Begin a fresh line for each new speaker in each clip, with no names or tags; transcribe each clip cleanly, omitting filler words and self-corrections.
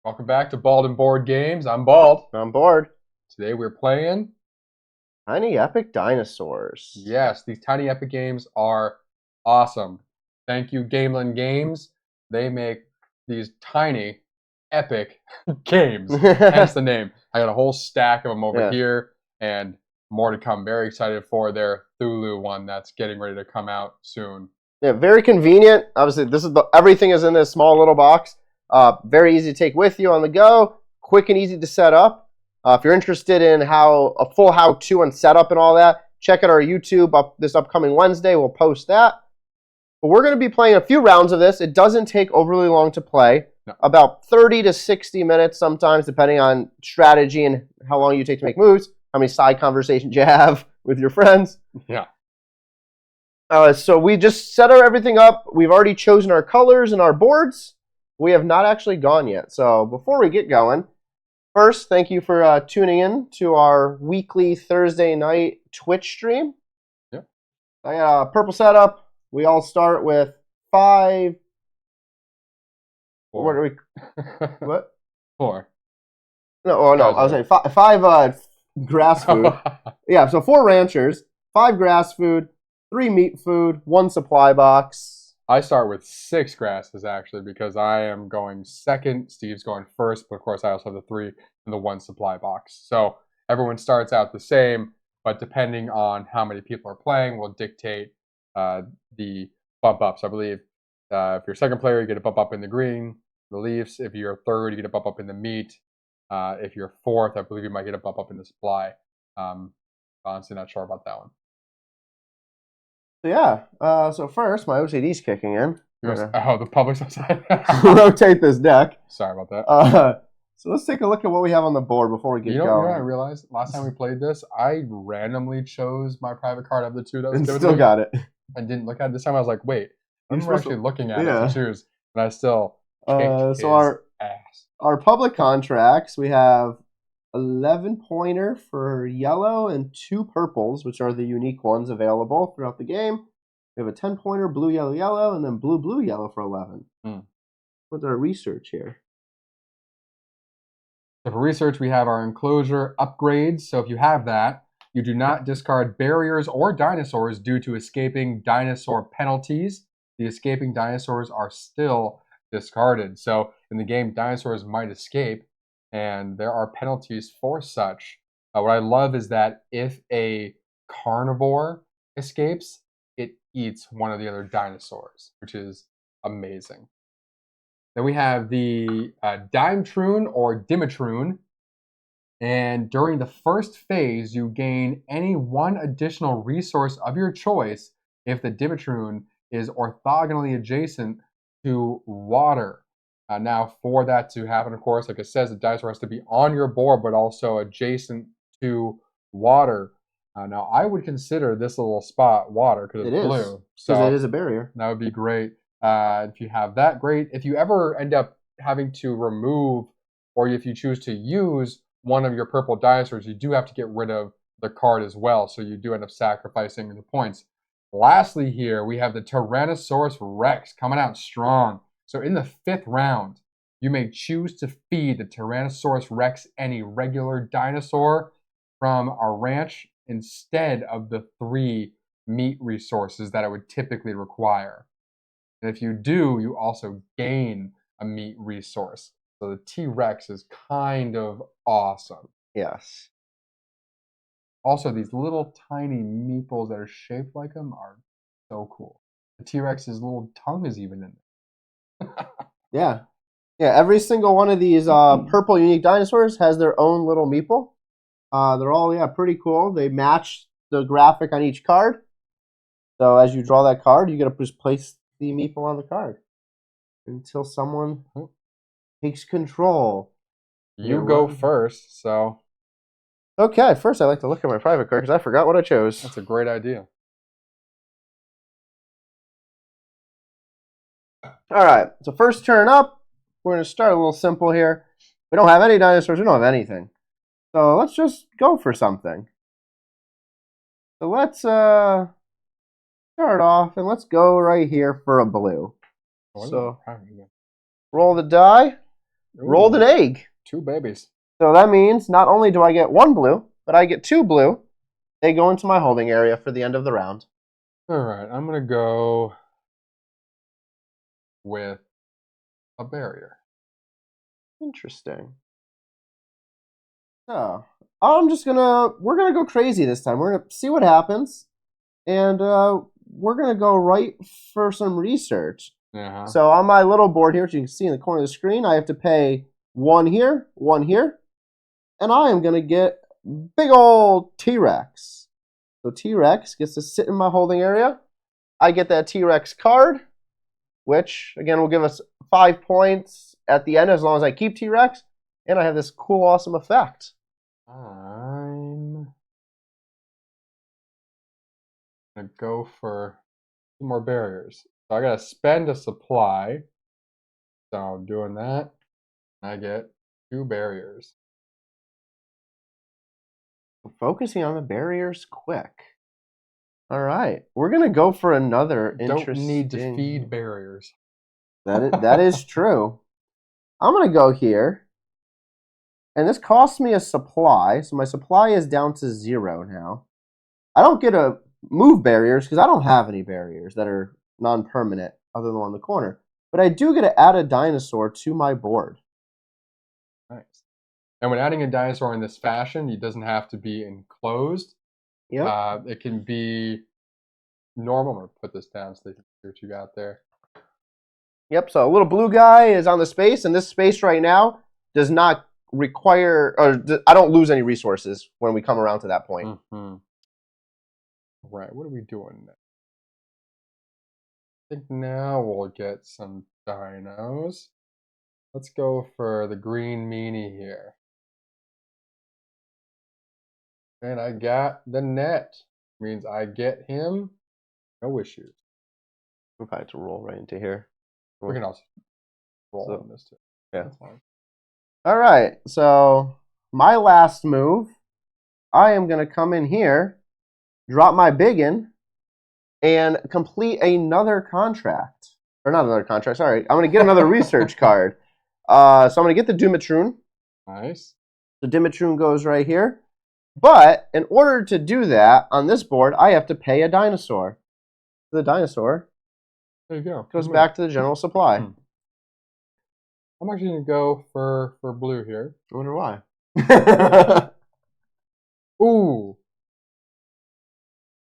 Welcome back to Bald and Board Games. I'm Bald.
I'm bored.
Today we're playing.
Tiny Epic Dinosaurs.
Yes, these Tiny Epic games are awesome. Thank you, Gameland Games. They make these tiny, epic games. Hence the name. I got a whole stack of them over here, and more to come. Very excited for their Thulu one that's getting ready to come out soon.
Yeah, very convenient. Obviously, everything is in this small little box. Very easy to take with you on the go. Quick and easy to set up. If you're interested in a full how-to and setup and all that, check out our YouTube this upcoming Wednesday. We'll post that. But we're going to be playing a few rounds of this. It doesn't take overly long to play. No. About 30 to 60 minutes sometimes, depending on strategy and how long you take to make moves, how many side conversations you have with your friends.
Yeah.
So we just set everything up. We've already chosen our colors and our boards. We have not actually gone yet. So before we get going, first, thank you for tuning in to our weekly Thursday night Twitch stream.
Yeah.
I got a purple setup. We all start with 5.
Four.
What are we? What?
4.
No, I was saying 5 grass food. Yeah, so 4 ranchers, 5 grass food, 3 meat food, 1 supply box.
I start with 6 grasses, actually, because I am going second. Steve's going first, but of course I also have the 3 and the 1 supply box. So everyone starts out the same, but depending on how many people are playing will dictate the bump ups. I believe if you're second player, you get a bump up in the green, the leaves. If you're third, you get a bump up in the meat. If you're fourth, I believe you might get a bump up in the supply. Honestly, not sure about that one.
So yeah, so first, my OCD's kicking in.
Oh, the public's outside.
Rotate this deck.
Sorry about that.
So let's take a look at what we have on the board before we get going.
You know what I realized? Last time we played this, I randomly chose my private card of the 2 that was given
still
to me.
Got it.
I didn't look at it. This time I was like, wait, I'm actually looking at it to choose. And I still kicked
so
his ass.
Our public contracts, we have 11 pointer for yellow and 2 purples, which are the unique ones available throughout the game. We have a 10 pointer, blue, yellow, yellow, and then blue, blue, yellow for 11. What's our research here?
So for research, we have our enclosure upgrades. So if you have that, you do not discard barriers or dinosaurs due to escaping dinosaur penalties. The escaping dinosaurs are still discarded. So in the game, dinosaurs might escape, and there are penalties for such. What I love is that if a carnivore escapes, it eats one of the other dinosaurs, which is amazing. Then we have the Dimetroon or Dimetroon, and during the first phase, you gain any 1 additional resource of your choice if the Dimetroon is orthogonally adjacent to water. Now, for that to happen, of course, like it says, the dinosaur has to be on your board, but also adjacent to water. Now, I would consider this little spot water because it's blue.
So it is a barrier.
That would be great. If you have that, great. If you ever end up having to remove, or if you choose to use one of your purple dinosaurs, you do have to get rid of the card as well. So you do end up sacrificing the points. Lastly here, we have the Tyrannosaurus Rex coming out strong. So in the 5th round, you may choose to feed the Tyrannosaurus Rex any regular dinosaur from a ranch instead of the 3 meat resources that it would typically require. And if you do, you also gain a meat resource. So the T-Rex is kind of awesome.
Yes.
Also, these little tiny meeples that are shaped like them are so cool. The T-Rex's little tongue is even in there.
Yeah. Every single one of these purple unique dinosaurs has their own little meeple. They're all pretty cool. They match the graphic on each card. So as you draw that card, you get to just place the meeple on the card until someone takes control.
You go first, so.
Okay, first I'd like to look at my private card because I forgot what I chose.
That's a great idea.
All right, so first turn up, we're going to start a little simple here. We don't have any dinosaurs, we don't have anything. So let's just go for something. So let's start off and let's go right here for a blue. So roll the die. rolled an egg.
2 babies.
So that means not only do I get 1 blue, but I get 2 blue. They go into my holding area for the end of the round.
All right, I'm going to go with a barrier.
Interesting. So we're gonna go crazy this time. We're gonna see what happens, and we're gonna go right for some research. So on my little board here, which you can see in the corner of the screen, I have to pay 1 here, 1 here, and I am gonna get big old T-Rex. So T-Rex gets to sit in my holding area. I get that T-Rex card, which again will give us 5 points at the end as long as I keep T-Rex, and I have this cool, awesome effect.
I'm gonna go for 2 more barriers. So I gotta spend a supply. So I'm doing that. I get 2 barriers.
Focusing on the barriers quick. All right, we're gonna go for another interesting.
Don't need to feed barriers.
That is true. I'm gonna go here, and this costs me a supply, so my supply is down to 0 now. I don't get to move barriers because I don't have any barriers that are non-permanent other than the one in the corner. But I do get to add a dinosaur to my board.
Nice. And when adding a dinosaur in this fashion, it doesn't have to be enclosed.
Yep.
It can be normal. I'm going to put this down so they can see what you got there.
Yep, so a little blue guy is on the space, and this space right now does not require, or I don't lose any resources when we come around to that point.
Mm-hmm. Right, what are we doing next? I think now we'll get some dinos. Let's go for the green meanie here. And I got the net. Means I get him. No issues.
We'll probably have to roll right into here.
We can also roll on this too.
Yeah.
That's fine.
All right, so my last move, I am going to come in here, drop my biggin, and complete another contract. Or not another contract, sorry. I'm going to get another research card. So I'm going to get the Dumatroon.
Nice.
The Dumatroon goes right here. But in order to do that on this board, I have to pay a dinosaur. The dinosaur
there you go.
goes back to the general supply.
I'm actually going to go for blue here.
I wonder why.
Ooh.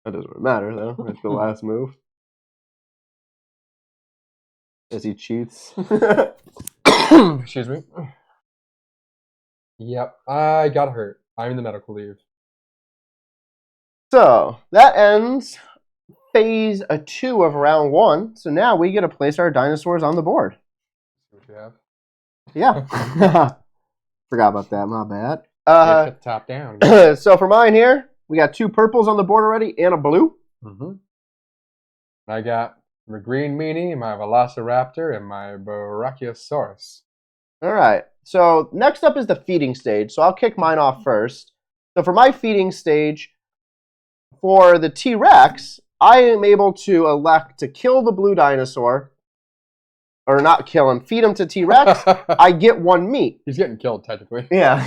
That doesn't really matter, though. That's the last move. As he cheats.
Excuse me. Yep, I got hurt. I'm in the medical leave.
So, that ends phase 2 of round 1. So now we get to place our dinosaurs on the board.
See what you have?
Yeah. Forgot about that, my bad.
Get the top down.
So for mine here, we got 2 purples on the board already and a blue.
Mm-hmm. I got my green meanie, my velociraptor, and my brachiosaurus.
All right. So next up is the feeding stage. So I'll kick mine off first. So for my feeding stage, for the T-Rex, I am able to elect to kill the blue dinosaur. Or not kill him, feed him to T-Rex. I get 1 meat.
He's getting killed, technically.
Yeah.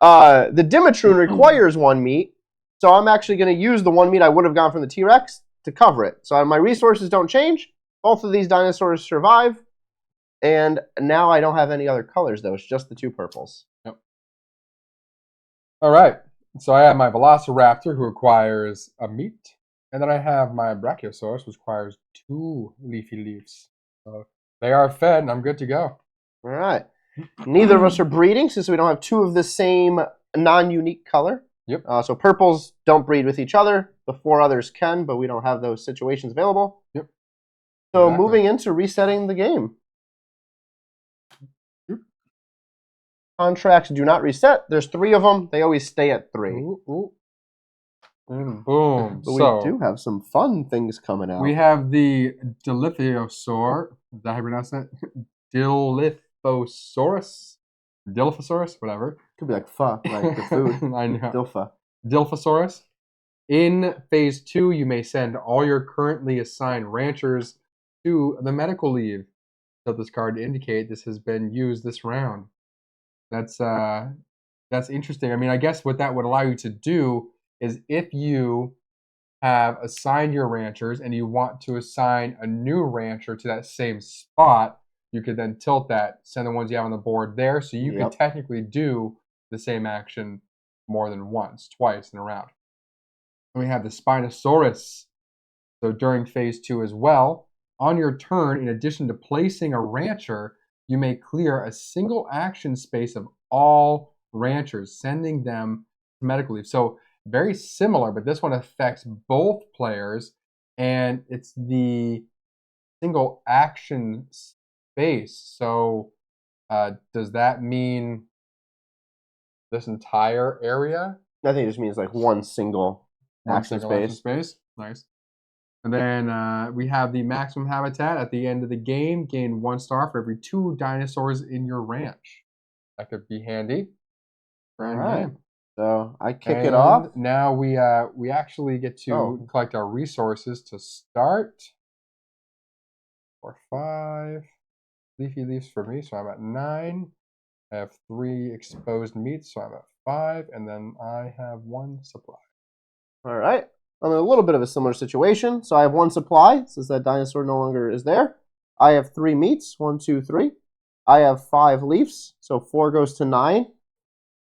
The Dumatroon requires 1 meat. So I'm actually going to use the 1 meat I would have gotten from the T-Rex to cover it. So my resources don't change. Both of these dinosaurs survive. And now I don't have any other colors, though. It's just the 2 purples.
Yep. All right. So I have my velociraptor, who requires a meat. And then I have my brachiosaurus, which requires 2 leafy leaves. So they are fed, and I'm good to go.
All right. Neither of us are breeding, since we don't have 2 of the same non-unique color.
Yep.
So purples don't breed with each other. The 4 others can, but we don't have those situations available.
Yep.
So moving into resetting the game. Contracts do not reset. There's 3 of them. They always stay at 3.
Ooh, ooh. And boom.
But
so
we do have some fun things coming out.
We have the Dilithosaur. Is that how you pronounce that? Dilithosaurus? Dilophosaurus? Whatever.
Could be like pho, like the food.
I know.
Dilpha.
Dilophosaurus. In phase 2, you may send all your currently assigned ranchers to the medical leave. Tilt this card to indicate this has been used this round. That's interesting. I mean, I guess what that would allow you to do is if you have assigned your ranchers and you want to assign a new rancher to that same spot, you could then tilt that, send the ones you have on the board there, so you could technically do the same action more than once, twice in a round. And we have the Spinosaurus. So during phase 2 as well, on your turn, in addition to placing a rancher, you may clear a single action space of all ranchers, sending them to medical leave. So very similar, but this one affects both players, and it's the single action space. So does that mean this entire area?
I think it just means like one single action space.
Nice. And then we have the maximum habitat at the end of the game. Gain 1 star for every 2 dinosaurs in your ranch. That could be handy for end game.
So I kick it off.
Now we actually get to collect our resources to start. 4, 5 leafy leaves for me, so I'm at 9. I have 3 exposed meats, so I'm at 5, and then I have 1 supply.
All right. I'm in a little bit of a similar situation. So I have 1 supply, since that dinosaur no longer is there. I have 3 meats, 1, 2, 3. I have 5 leaves, so 4 goes to 9.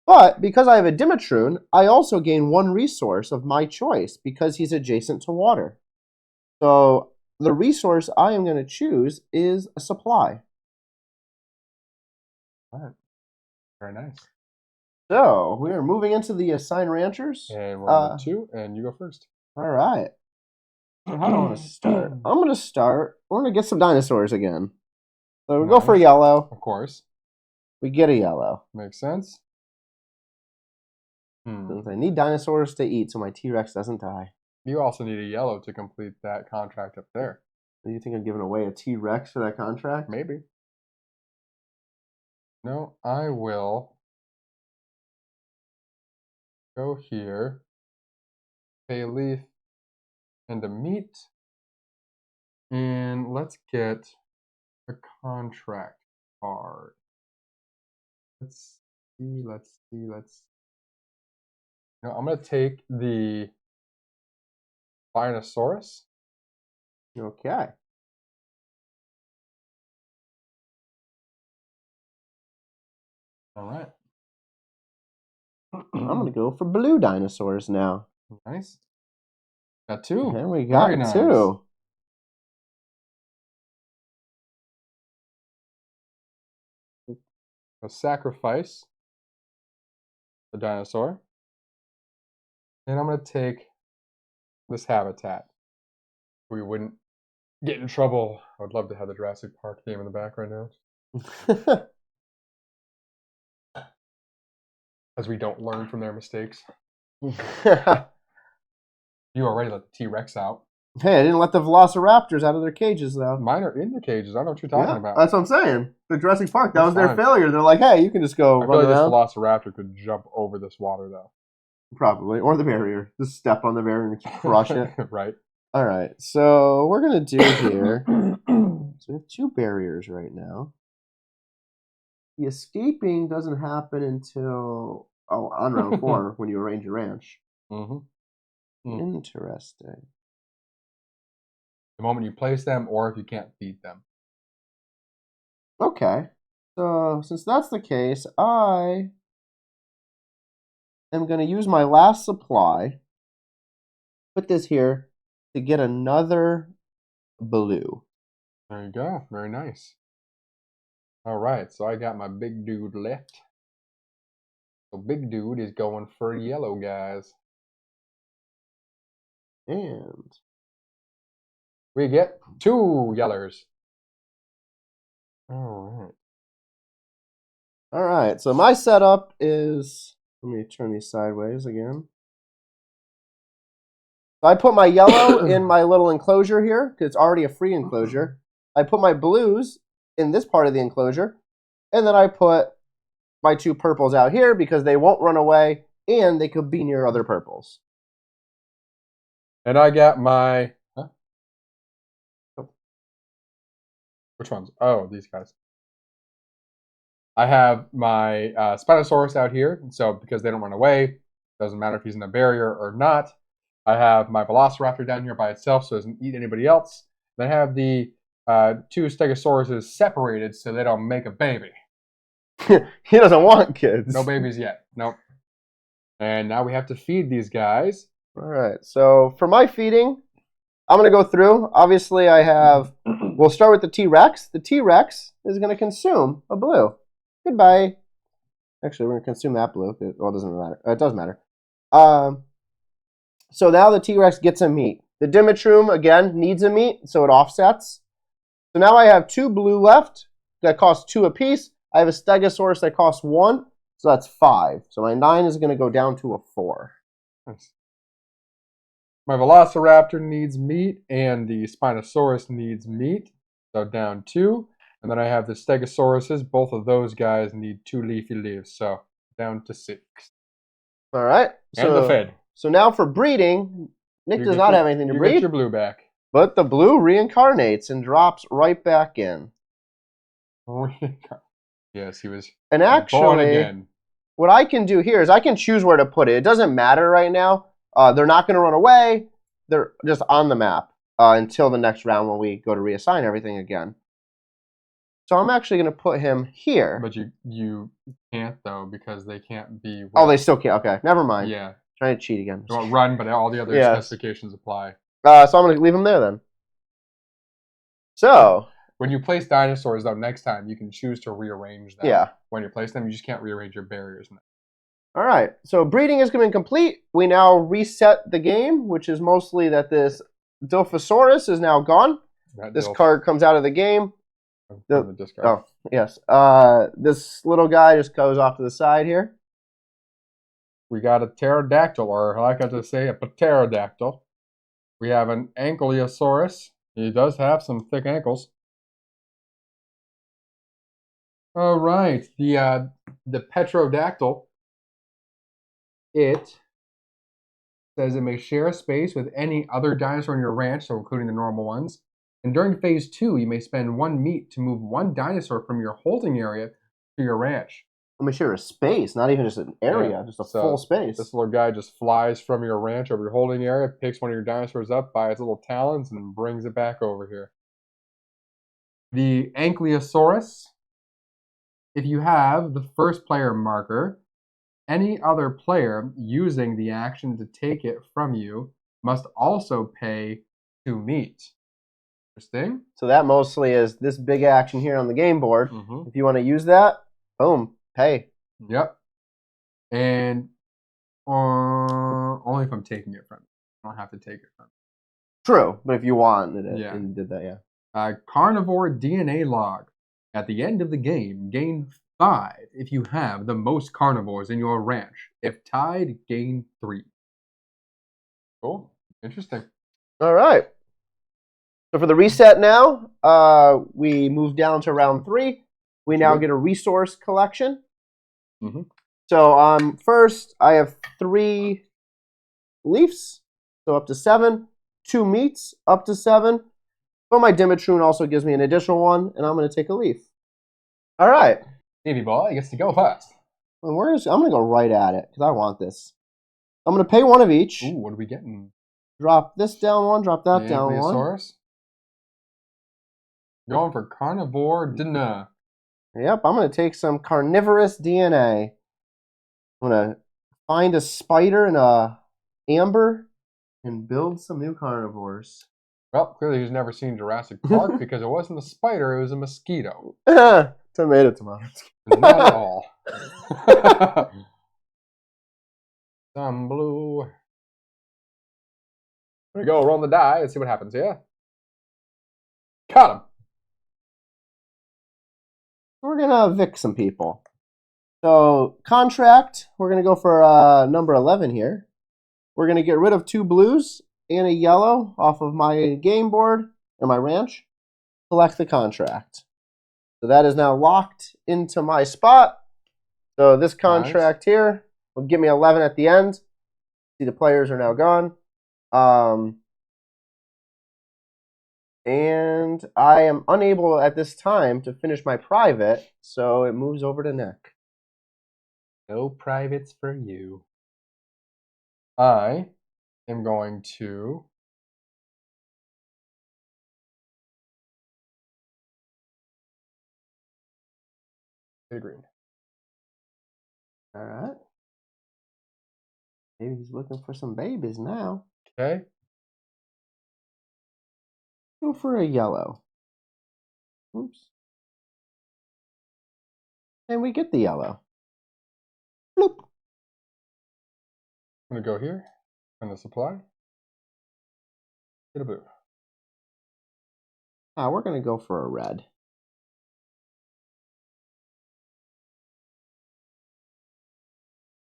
But because I have a Dimetroon, I also gain 1 resource of my choice because he's adjacent to water. So the resource I am going to choose is a supply.
All right. Very nice.
So we are moving into the assigned ranchers.
And we're on 2, and you go first.
All right. So how do I want to start? I'm going to start. We're going to get some dinosaurs again. So we go for yellow.
Of course.
We get a yellow.
Makes sense.
Since I need dinosaurs to eat so my T-Rex doesn't die.
You also need a yellow to complete that contract up there.
Do you think I'm giving away a T-Rex for that contract?
Maybe. No, I will go here, pay a leaf and a meat, and let's get a contract card. Let's see. No, I'm going to take the Spinosaurus.
Okay.
All right.
I'm going to go for blue dinosaurs now.
Nice. Got 2.
And we got 2.
I'll sacrifice the dinosaur. And I'm going to take this habitat. We wouldn't get in trouble. I would love to have the Jurassic Park theme in the back right now. As we don't learn from their mistakes. You already let the T-Rex out.
Hey, I didn't let the Velociraptors out of their cages, though.
Mine are in the cages. I know what you're talking about.
That's what I'm saying. The Jurassic Park, that was their failure. They're like, hey, you can just go run around.
I feel like this Velociraptor could jump over this water, though.
Probably. Or the barrier. Just step on the barrier and crush it.
Right.
All right. So we're going to do here. So we have 2 barriers right now. The escaping doesn't happen until on round 4 when you arrange your ranch. Interesting.
The moment you place them, or if you can't feed them.
Okay. So since that's the case, I am going to use my last supply. Put this here to get another blue.
There you go. Very nice. All right, so I got my big dude left. So big dude is going for yellow, guys.
And
we get 2 yellers. All
right, so my setup is, let me turn these sideways again. So I put my yellow in my little enclosure here, because it's already a free enclosure. I put my blues in this part of the enclosure, and then I put my 2 purples out here because they won't run away, and they could be near other purples.
And I got my Which ones? Oh, these guys. I have my Spinosaurus out here, so because they don't run away, doesn't matter if he's in a barrier or not. I have my Velociraptor down here by itself, so it doesn't eat anybody else. Then I have the two Stegosauruses separated so they don't make a baby.
He doesn't want kids.
No babies yet. Nope. And now we have to feed these guys.
All right. So for my feeding, I'm going to go through. Obviously, I have. We'll start with the T-Rex. The T-Rex is going to consume a blue. Goodbye. Actually, we're going to consume that blue. Well, it doesn't matter. It does matter. So now the T-Rex gets a meat. The Dimetrum, again, needs a meat, so it offsets. So now I have 2 blue left that cost 2 apiece. I have a Stegosaurus that costs 1, so that's 5. So my 9 is going to go down to a 4.
Nice. My Velociraptor needs meat, and the Spinosaurus needs meat, so down 2. And then I have the Stegosauruses. Both of those guys need 2 leafy leaves, so down to 6.
All right.
And the fed.
So now for breeding, Nick does not have anything to breed.
You get your blue back.
But the blue reincarnates and drops right back in.
Yes, he was
and actually,
born again.
What I can do here is I can choose where to put it. It doesn't matter right now. They're not going to run away. They're just on the map until the next round when we go to reassign everything again. So I'm actually going to put him here.
But you can't, though, because they can't be...
Oh, they still can't. Okay, never mind.
Yeah.
Trying to cheat again.
They won't run, but all the other specifications apply.
So I'm going to leave him there, then. So...
When you place dinosaurs, though, next time, you can choose to rearrange them.
Yeah.
When you place them, you just can't rearrange your barriers.
All right. So breeding is going to be complete. We now reset the game, which is mostly that this Dilphosaurus is now gone. This card comes out of the game.
The discard.
Oh, yes. This little guy just goes off to the side here.
We got a pterodactyl, or I like to say, a pterodactyl. We have an Ankylosaurus. He does have some thick ankles. All right, the Petrodactyl, it says it may share a space with any other dinosaur in your ranch, so including the normal ones. And during phase 2, you may spend 1 meat to move 1 dinosaur from your holding area to your ranch.
Let me share a space, not even just an area, just a full space.
This little guy just flies from your ranch over your holding area, picks one of your dinosaurs up by its little talons, and brings it back over here. The Ankylosaurus. If you have the first player marker, any other player using the action to take it from you must also pay 2 meat. Interesting. So
that mostly is this big action here on the game board. If you want to use that, boom, pay.
Yep. And only if I'm taking it from you. I don't have to take it from you.
True, but if you wanted it, and you did that, yeah.
Carnivore DNA log. At the end of the game, gain 5 if you have the most carnivores in your ranch. If tied, gain 3. Cool. Interesting.
All right. So for the reset now, we move down to round 3. We now get a resource collection. So first, I have 3 leaves, so up to 7. 2 meats, up to 7. But my Dimetrum also gives me an additional 1, and I'm going to take a leaf. All right.
Navy boy gets to go first.
Well, I'm going to go right at it, because I want this. I'm going to pay 1 of each.
Ooh, what are we getting?
Drop this down 1, drop that down 1.
Going for carnivore dinner.
Yep, I'm going to take some carnivorous DNA. I'm going to find a spider and a amber and build some new carnivores.
Well, clearly he's never seen Jurassic Park because it wasn't a spider, it was a mosquito.
Tomato.
Not at all. Some blue. There we go, roll the die and see what happens here. Caught him.
We're going to evict some people. So, contract, we're going to go for number 11 here. We're going to get rid of 2 blues and a yellow off of my game board or my ranch. Select the contract. So that is now locked into my spot. So this contract here will give me 11 at the end. See, the players are now gone. And I am unable at this time to finish my private, so it moves over to Nick.
No privates for you. I am going to green.
All right. Maybe he's looking for some babies now.
Okay.
Go for a yellow. Oops. And we get the yellow. Bloop.
I'm going to go here. And the supply. Get a blue.
We're going to go for a red.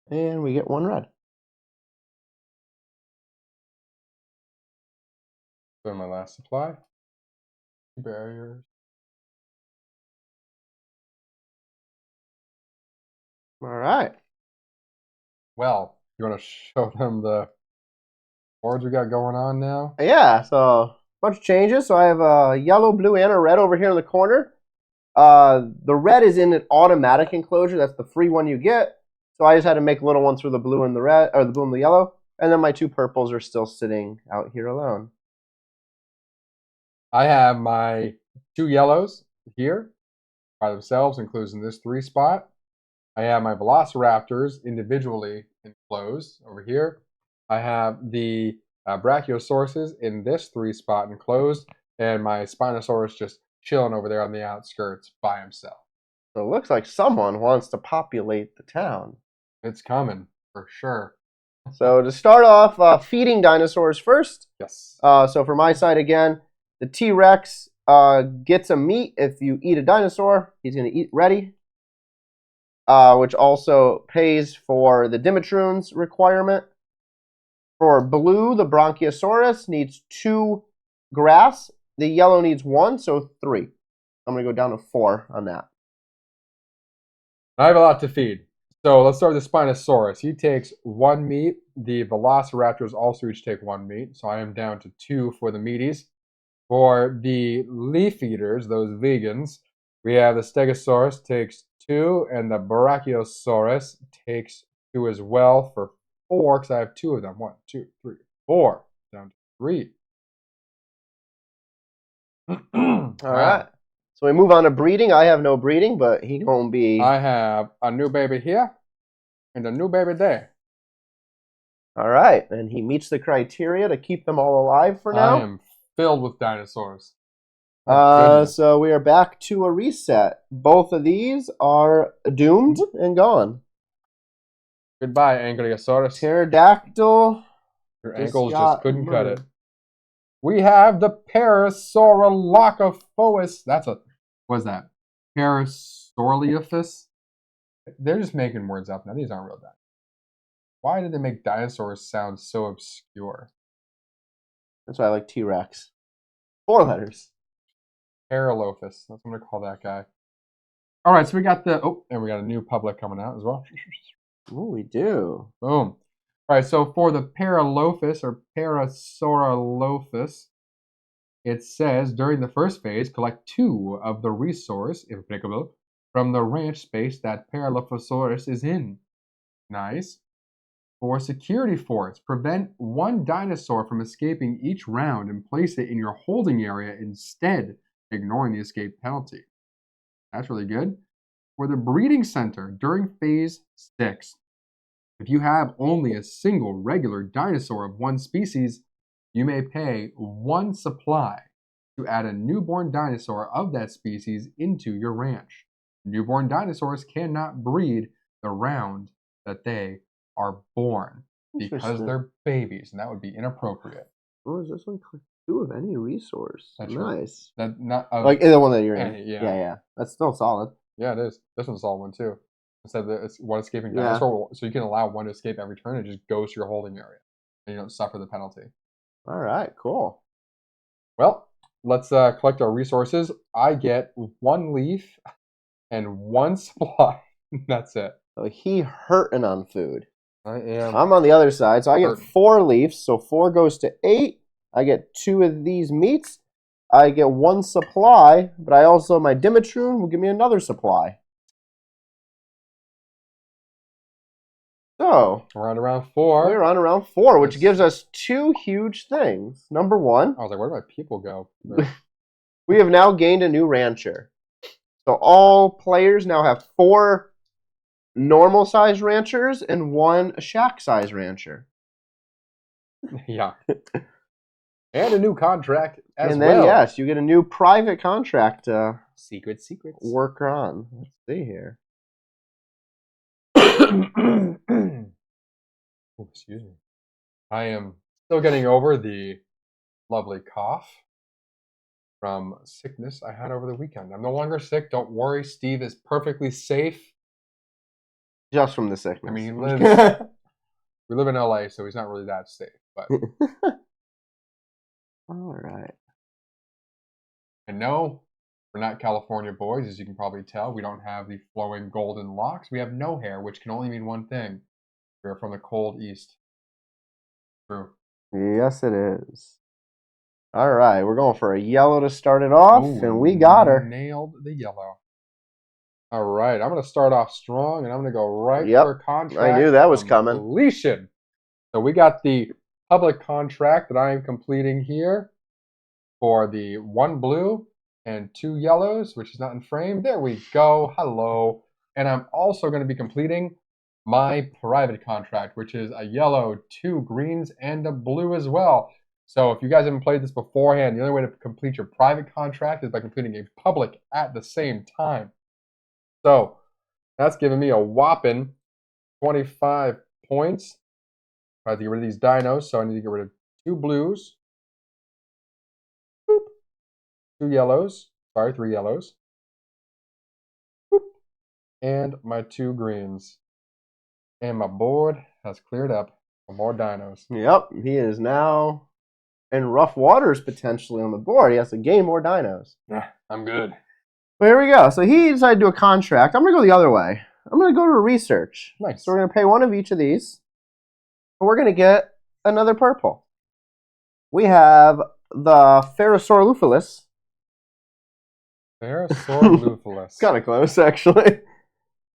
And we get one red.
So my last supply. Barriers.
All right.
Well, you want to show them the boards we got going on now?
Yeah, so a bunch of changes. So I have a yellow, blue, and a red over here in the corner. The red is in an automatic enclosure. That's the free one you get. So I just had to make little ones for the blue and the red, or the blue and the yellow. And then my two purples are still sitting out here alone.
I have my two yellows here by themselves, including this 3 spot. I have my velociraptors individually enclosed over here. I have the brachiosauruses in this 3 spot enclosed, and my Spinosaurus just chilling over there on the outskirts by himself.
So it looks like someone wants to populate the town.
It's coming for sure.
So to start off, feeding dinosaurs first.
Yes.
So for my side again, the T-Rex gets a meat if you eat a dinosaur. He's going to eat ready, which also pays for the Dimetrunes requirement. For blue, the Bronchiosaurus needs 2 grass. The yellow needs 1, so 3. I'm going to go down to 4 on that.
I have a lot to feed. So let's start with the Spinosaurus. He takes 1 meat. The Velociraptors also each take 1 meat. So I am down to 2 for the meaties. For the leaf eaters, those vegans, we have the Stegosaurus takes 2, and the Brachiosaurus takes 2 as well for 4, because I have 2 of them. 1, 2, 3, 4. Down to 3.
All right. So we move on to breeding. I have no breeding, but he gonna be.
I have a new baby here and a new baby there.
All right, and he meets the criteria to keep them all alive for now.
I am filled with dinosaurs.
So we are back to a reset. Both of these are doomed and gone.
Goodbye, Ankylosaurus.
Pterodactyl.
Your ankles just couldn't cut it. We have the Parasaurolophus. That's a, what's that? Parasaurolophus? They're just making words up now. These aren't real dinosaurs. Why did they make dinosaurs sound so obscure?
That's why I like T-Rex. 4 letters.
Paralophus. That's what I'm going to call that guy. All right, so we got the, oh, and we got a new public coming out as well.
Oh, we do.
Boom. All right, so for the Paralophus or Parasaurolophus, it says during the first phase, collect 2 of the resource, if applicable, from the ranch space that Paralophosaurus is in. Nice. For security force, prevent 1 dinosaur from escaping each round and place it in your holding area instead, ignoring the escape penalty. That's really good. For the breeding center, during phase 6, if you have only a single regular dinosaur of 1 species, you may pay 1 supply to add a newborn dinosaur of that species into your ranch. Newborn dinosaurs cannot breed the round that they are born because they're babies, and that would be inappropriate.
Oh, is this one click 2 of any resource?
That's
nice.
Right. That not
like the one that you're in.
Yeah.
That's still solid.
Yeah, it is. This one's a solid one too. Instead of it's 1 escaping dinosaur, so you can allow 1 to escape every turn. It just goes to your holding area, and you don't suffer the penalty.
All right, cool.
Well, let's collect our resources. I get 1 leaf and 1 supply. That's it.
So he hurting on food.
I'm
on the other side, so I get 4 leaves. So 4 goes to 8. I get 2 of these meats. I get 1 supply, but I also, my Dimitron will give me another supply. So,
we're on around 4.
we're on around 4, which gives us 2 huge things. Number 1,
I was like, where do my people go?
we have now gained a new rancher. So all players now have 4 normal size ranchers and 1 shack size rancher.
Yeah. And a new contract as
and then,
well.
yes, you get a new private contract to
Secrets.
work on. Let's see here.
Oh, excuse me. I am still getting over the lovely cough from sickness I had over the weekend. I'm no longer sick. Don't worry. Steve is perfectly safe.
Just from the sickness.
I mean, he lives. We live in LA, so he's not really that safe. But
all right.
and no, we're not California boys, as you can probably tell. We don't have the flowing golden locks. We have no hair, which can only mean one thing. We're from the cold east. True.
Yes, it is. All right, we're going for a yellow to start it off, and we got her.
Nailed the yellow. All right, I'm going to start off strong, and I'm going to go right for contract.
I knew that was coming.
Completion. So we got the public contract that I am completing here for the 1 blue and 2 yellows, which is not in frame. There we go. Hello. And I'm also going to be completing my private contract, which is a yellow, 2 greens, and a blue as well. So if you guys haven't played this beforehand, the only way to complete your private contract is by completing a public at the same time. So that's giving me a whopping 25 points. I have to get rid of these dinos, so I need to get rid of 2 blues, 2 yellows, sorry, 3 yellows, and my 2 greens. And my board has cleared up for more dinos.
Yep, he is now in rough waters potentially on the board. He has to gain more dinos.
I'm good.
But here we go. So he decided to do a contract. I'm going to go the other way. I'm going to go to research.
Nice.
So we're going to pay 1 of each of these. And we're going to get another purple. We have the Ferrosaurolophilus.
Ferrosaurolophilus.
It's kind of close, actually.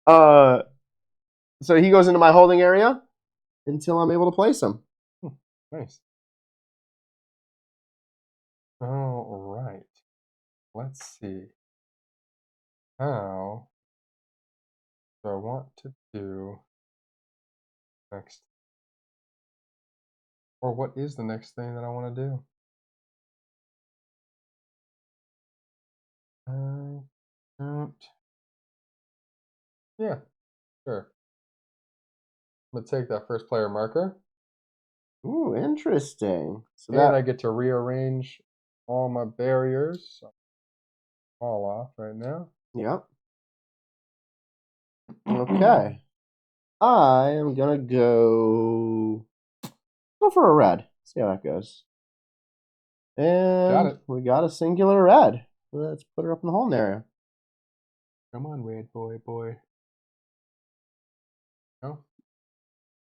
So he goes into my holding area until I'm able to place him.
Nice. All right. Let's see. How do I want to do next? Or what is the next thing that I want to do? I don't. Yeah, sure. I'm going to take that first player marker.
Ooh, interesting. So
and I get to rearrange all my barriers. So all off right now.
Yep. Okay. I am gonna go for a red. See how that goes. And we got a singular red. Let's put her up in the holding area.
Come on, red boy. No,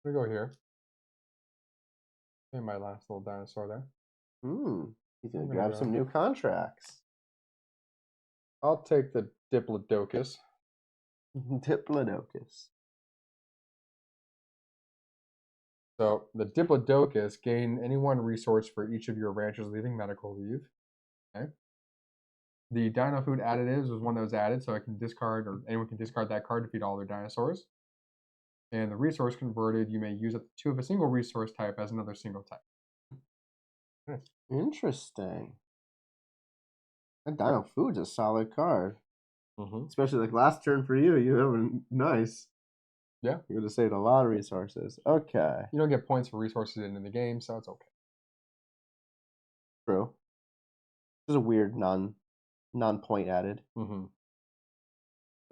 we go here. And my last little dinosaur there.
He's gonna grab some new contracts.
I'll take the Diplodocus.
Diplodocus.
So the Diplodocus gain any 1 resource for each of your ranchers leaving medical leave. Okay. The Dino Food Additives was one that was added, so I can discard, or anyone can discard that card to feed all their dinosaurs. And the resource converted, you may use up to 2 of a single resource type as another single type. Nice.
Interesting. That Dino Food's a solid card.
Mm-hmm.
Especially like last turn for you. You have a nice.
Yeah.
You would have saved a lot of resources. Okay.
You don't get points for resources in the game, so it's okay.
True. This is a weird non-point added.
Mm-hmm.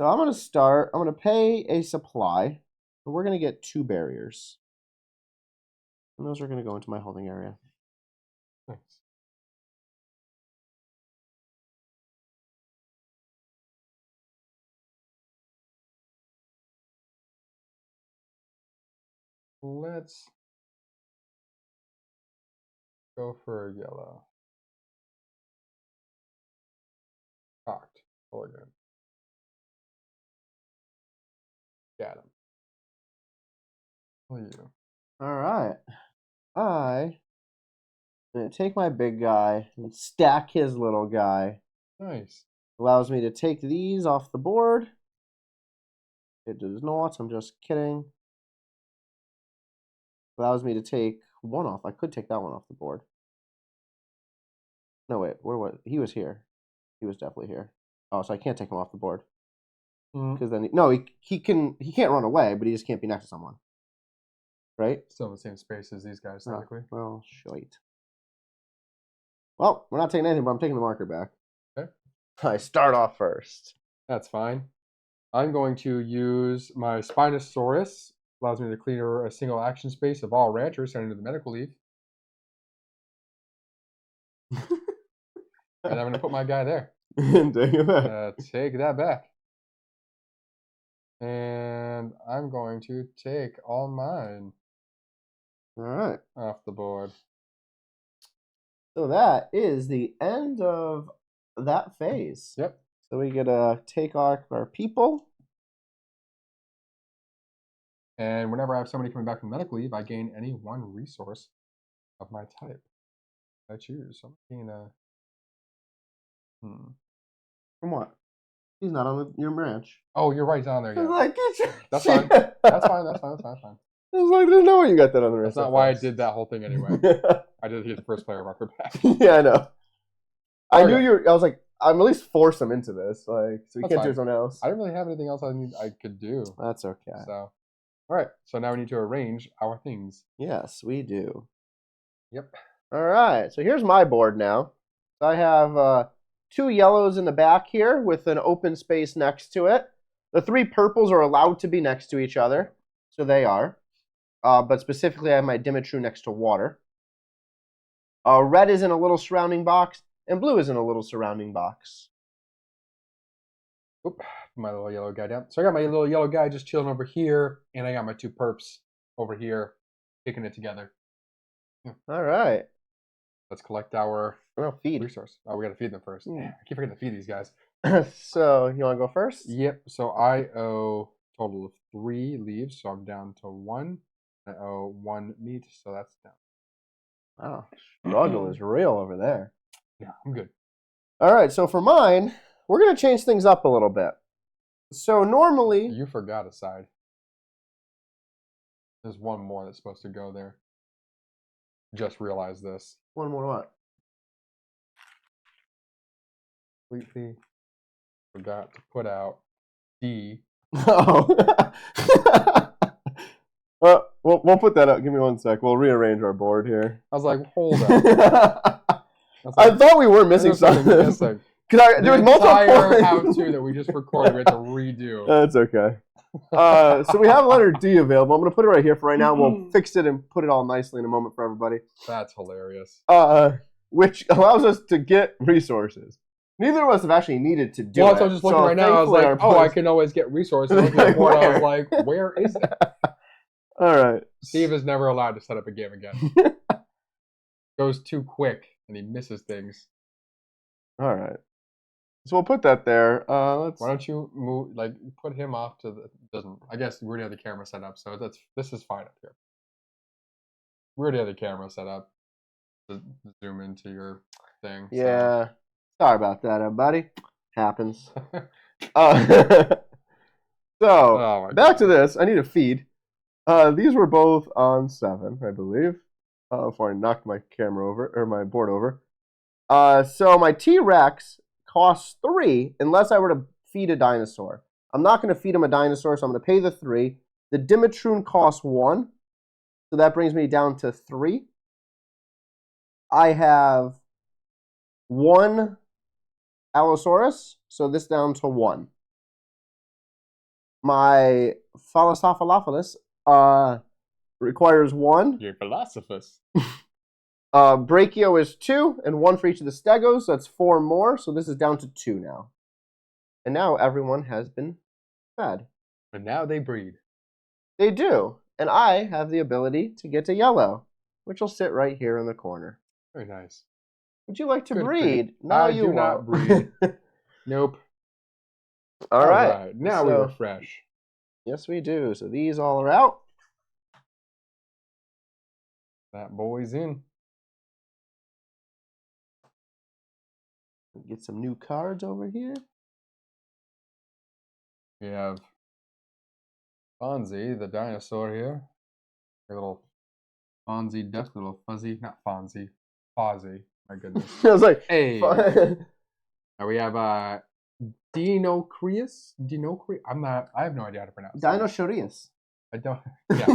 So I'm going to start. I'm going to pay a supply. And we're going to get 2 barriers. And those are going to go into my holding area.
Nice. Let's go for a yellow. Totally good. Got him. What are you?
All right. I'm going to take my big guy and stack his little guy.
Nice.
Allows me to take these off the board. It does not. I'm just kidding. Allows me to take one off. I could take that one off the board. No, wait. Where was he? Was here. He was definitely here. Oh, so I can't take him off the board. Because then he can't run away, but he just can't be next to someone. Right?
Still in the same space as these guys, technically.
Oh, well, shite. Well, we're not taking anything, but I'm taking the marker back.
Okay.
I start off first.
That's fine. I'm going to use my Spinosaurus. Allows me to clear a single action space of all ranchers sent into the medical leave. And I'm going to put my guy there.
Take it back.
Take that back. And I'm going to take all mine.
All right.
Off the board.
So that is the end of that phase.
Yep.
So we get to take off our people.
And whenever I have somebody coming back from medical leave, I gain any one resource of my type. I choose. So I'm gain a.
From what? He's not on your branch.
Oh, you're right. He's on there. Yeah.
Like,
that's fine. That's fine. That's fine. That's fine.
I was like, I didn't know you got that on the rest.
That's not why I did that whole thing anyway. I did get the first player marker back.
Yeah, I know. I knew you were. I was like, I'm at least force him into this, like, so he can't do something else.
I didn't really have anything else I could do.
That's okay.
So, all right. So now we need to arrange our things.
Yes, we do.
Yep.
All right. So here's my board now. So I have 2 yellows in the back here with an open space next to it. The 3 purples are allowed to be next to each other, so they are. But specifically, I have my Dimitru next to water. Red is in a little surrounding box, and blue is in a little surrounding box.
Oop, my little yellow guy down. So I got my little yellow guy just chilling over here, and I got my 2 perps over here, kicking it together.
Yeah. All right.
Let's collect our
feed
resource. Oh, we got to feed them first. I keep forgetting to feed these guys.
So you want to go first?
Yep. So I owe a total of 3 leaves, so I'm down to 1. I owe 1 meat, so that's down.
Wow, struggle is real over there.
Yeah, I'm good.
All right, so for mine, we're going to change things up a little bit. So normally...
You forgot a side. There's 1 more that's supposed to go there. Just realized this.
1 more what?
Completely forgot to put out D.
Oh. Well, we'll put that up. Give me 1 sec. We'll rearrange our board here.
I was like, hold up.
I thought we were missing something. There was multiple
how-to that we just recorded. We had to redo.
That's okay. So we have letter D available. I'm going to put it right here for right now. We'll fix it and put it all nicely in a moment for everybody.
That's hilarious.
Which allows us to get resources. Neither of us have actually needed to do it.
Well, so I was just looking right now. I was like, oh, I can always get resources. I was like, where is it?
All right.
Steve is never allowed to set up a game again. Goes too quick and he misses things.
All right. So we'll put that there.
Why don't you move? Like, put him off to the. Doesn't. I guess we already have the camera set up, so this is fine up here. We already have the camera set up. To zoom into your thing.
Yeah. So. Sorry about that, everybody. Happens. Back to this. I need a feed. These were both on 7, I believe. Before I knocked my camera over, or my board over. So my T-Rex costs 3 unless I were to feed a dinosaur. I'm not going to feed him a dinosaur, so I'm going to pay the 3. The Dimitru costs 1. So that brings me down to 3. I have 1 Allosaurus, so this down to 1. My Phalocephalophagus requires 1.
You're philosophers.
Brachio is 2, and 1 for each of the stegos, so that's 4 more, so this is down to 2 now. And now everyone has been fed.
And now they breed.
They do, and I have the ability to get to yellow, which will sit right here in the corner.
Very nice.
Would you like to
Good
breed?
No, you do not breed. Nope.
All right.
Now we refresh.
Yes, we do. So these all are out.
That boy's in.
Get some new cards over here.
We have Fonzie, the dinosaur here. A little Fonzie duck, little fuzzy, not Fonzie, Fozzie. My goodness.
I was like,
hey. Now we have Dinocreus. I have no idea how to pronounce it.
Dinosaurius.
I don't. Yeah,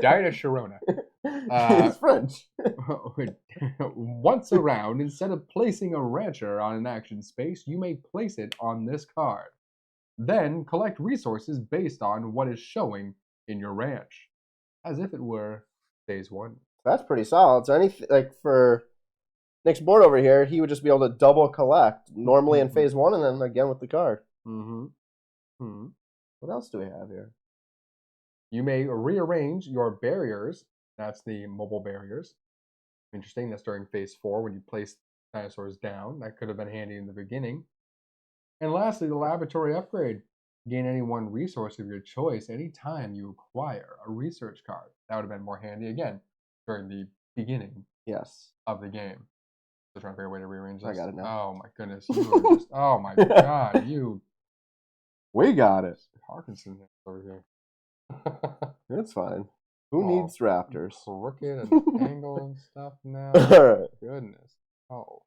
Dinosaurona.
It's French.
Once around, instead of placing a rancher on an action space, you may place it on this card. Then collect resources based on what is showing in your ranch, as if it were phase 1.
That's pretty solid. So anything like for Nick's board over here, he would just be able to double collect normally in phase 1 and then again with the card. What else do we have here?
You may rearrange your barriers. That's the mobile barriers. Interesting. That's during phase 4 when you place dinosaurs down. That could have been handy in the beginning. And lastly, the laboratory upgrade. Gain any one resource of your choice anytime you acquire a research card. That would have been more handy again during the beginning of the game. Still trying to figure out a way to rearrange this.
I got it now.
Oh my goodness. You are just, oh my god, you.
We got it.
Parkinson over here.
It's fine. Who needs raptors?
Crooked and angled and stuff now. Right. Goodness. Oh.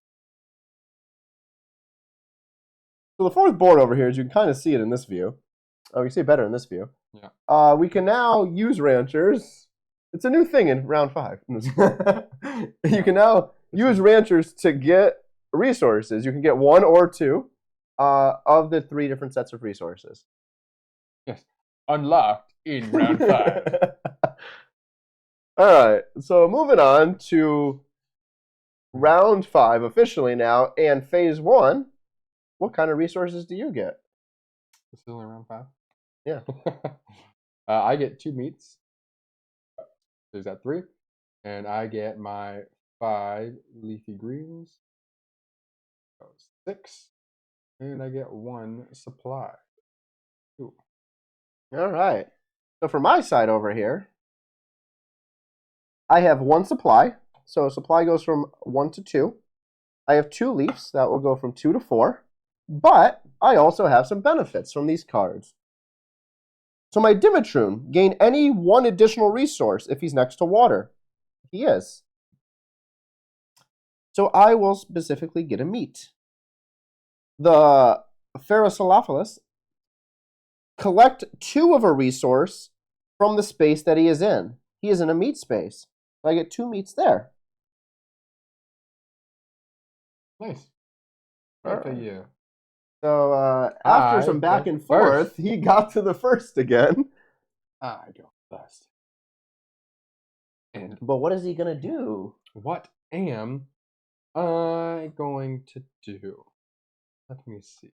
So the fourth board over here, as you can kind of see it in this view. Oh, you see it better in this view.
Yeah.
We can now use ranchers. It's a new thing in round 5. You can now use ranchers to get resources. You can get 1 or 2 of the 3 different sets of resources.
Yes. Unlocked in round 5.
All right. So moving on to round 5 officially now, and phase 1. What kind of resources do you get?
It's still in round 5?
Yeah.
I get 2 meats. There's that 3. And I get my 5 leafy greens. 6. And I get 1 supply. 2.
All right. So for my side over here, I have 1 supply. So supply goes from 1 to 2. I have 2 leaves. That will go from 2 to 4. But I also have some benefits from these cards. So my Dimitron, gain any 1 additional resource if he's next to water. He is. So I will specifically get a meat. The Pherosalophilis, collect 2 of a resource from the space that he is in. He is in a meat space. So I get 2 meats there.
Nice. Good for you.
So after some back and forth, he got to the first again.
I go first.
But what is he going to do?
What am I going to do? Let me see.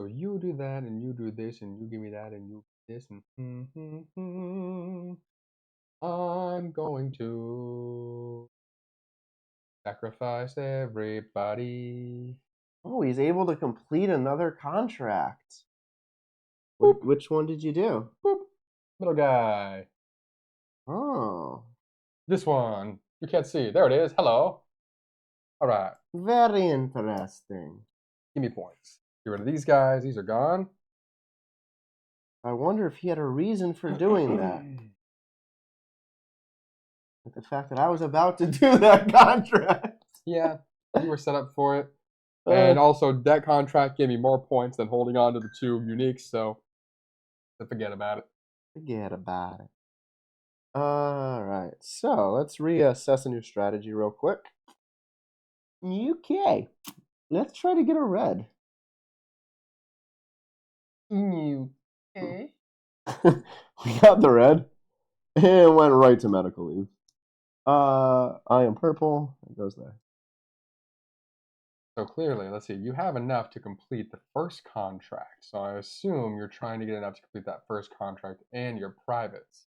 So you do that, and you do this, and you give me that, and you do this, and I'm going to sacrifice everybody.
Oh, he's able to complete another contract.
Boop.
Which one did you do?
Boop. Little guy.
Oh.
This one. You can't see. There it is. Hello. All right.
Very interesting.
Give me points. Get rid of these guys. These are gone.
I wonder if he had a reason for doing that. With the fact that I was about to do that contract.
Yeah, you were set up for it. And also, that contract gave me more points than holding on to the 2 uniques, so forget about it.
Forget about it. All right, so let's reassess a new strategy real quick. Okay, let's try to get a red.
Okay.
We got the red, and went right to medical leave. I am purple. It goes there.
So clearly, let's see, you have enough to complete the first contract. So I assume you're trying to get enough to complete that first contract and your privates.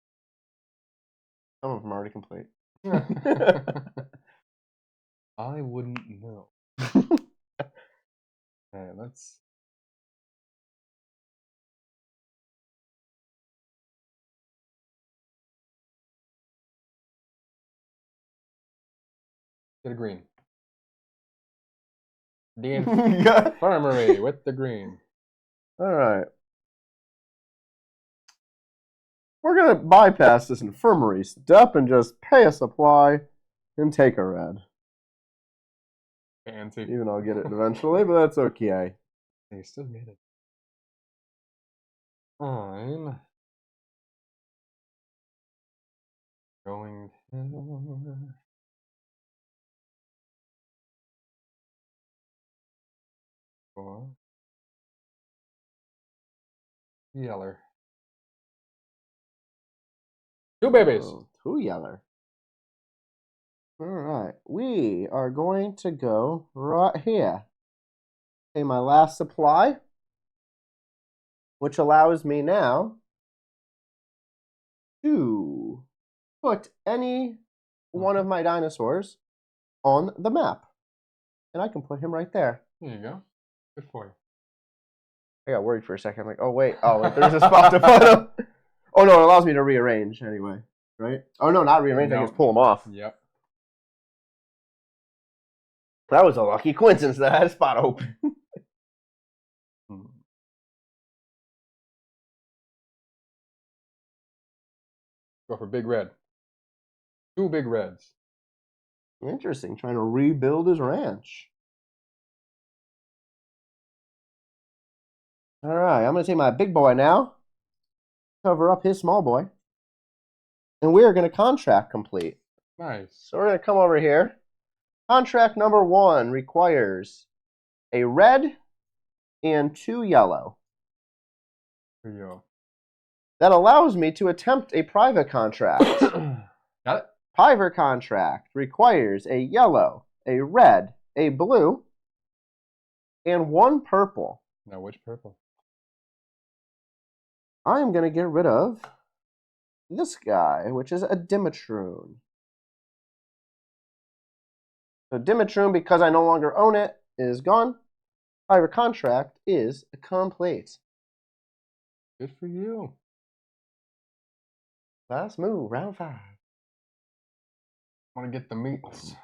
Some of them are already complete.
I wouldn't know. Okay, let's Get a green. The infirmary with the green.
All right. We're going to bypass this infirmary step and just pay a supply and take a red.
Fancy.
Even I'll get it eventually, but that's okay.
You still get it. Fine. Going to... For... Yeller. 2 babies.
Oh, 2 yeller. All right. We are going to go right here. Okay, my last supply, which allows me now to put any one of my dinosaurs on the map. And I can put him right there.
There you go. Good for you.
I got worried for a second. I'm like, oh, wait. Oh, wait, there's a spot to put him. Oh, no, it allows me to rearrange anyway. Right? Oh, no, not rearrange. I can just pull them off.
Yep.
That was a lucky coincidence that I had a spot open.
Go for big red. 2 big reds.
Interesting. Trying to rebuild his ranch. All right. I'm going to take my big boy now. Cover up his small boy. And we are going to contract complete.
Nice.
So we're going to come over here. Contract number 1 requires a red and 2 yellow.
Here you go.
That allows me to attempt a private contract.
Got it?
Private contract requires a yellow, a red, a blue, and 1 purple.
Now, which purple?
I am going to get rid of this guy, which is a Dimetroon. So Dimetroon, because I no longer own it, is gone. Private contract is complete.
Good for you.
Last move, round 5.
I want to get the meats.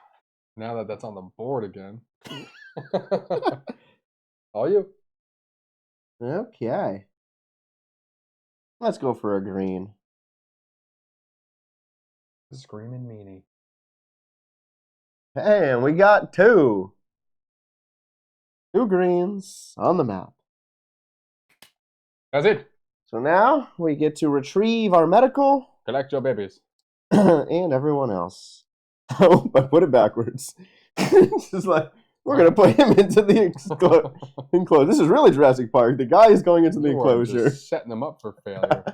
Now that that's on the board again. All you.
Okay. Let's go for a green.
Screaming meanie.
And we got 2. 2 greens on the map.
That's it.
So now we get to retrieve our medical.
Collect your babies.
And everyone else. Oh, I put it backwards. It's just like, we're going to put him into the enclosure. This is really Jurassic Park. The guy is going into the enclosure.
Just setting them up for failure.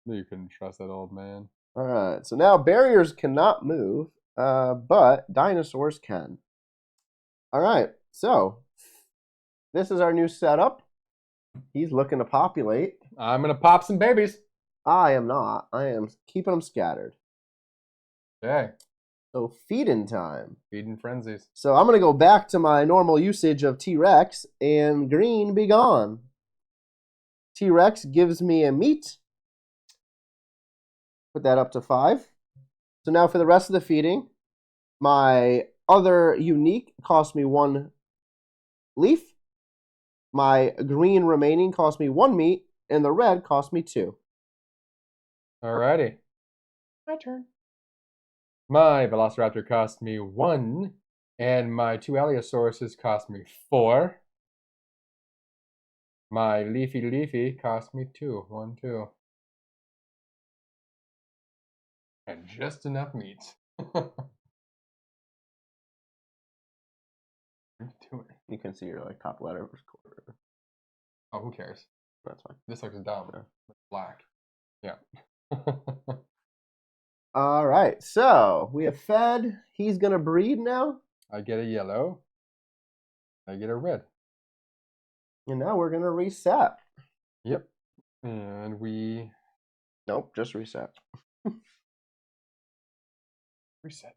You couldn't trust that old man.
All right. So now barriers cannot move, but dinosaurs can. All right. So this is our new setup. He's looking to populate.
I'm going to pop some babies.
I am not. I am keeping them scattered.
Okay.
So feeding time.
Feeding frenzies.
So I'm going to go back to my normal usage of T-Rex and green be gone. T-Rex gives me a meat. Put that up to 5. So now for the rest of the feeding, my other unique cost me 1 leaf. My green remaining cost me 1 meat, and the red cost me 2.
Alrighty. My turn. My Velociraptor cost me 1, and my 2 Alliosauruses cost me 4. My Leafy cost me 2. 1, 2. And just enough meat.
You can see your top letter.
Oh, who cares?
That's fine.
This looks dumb. It's black. Yeah.
All right. So we have fed. He's going to breed now.
I get a yellow. I get a red.
And now we're going to reset.
Yep. And we...
Nope, just reset.
Reset.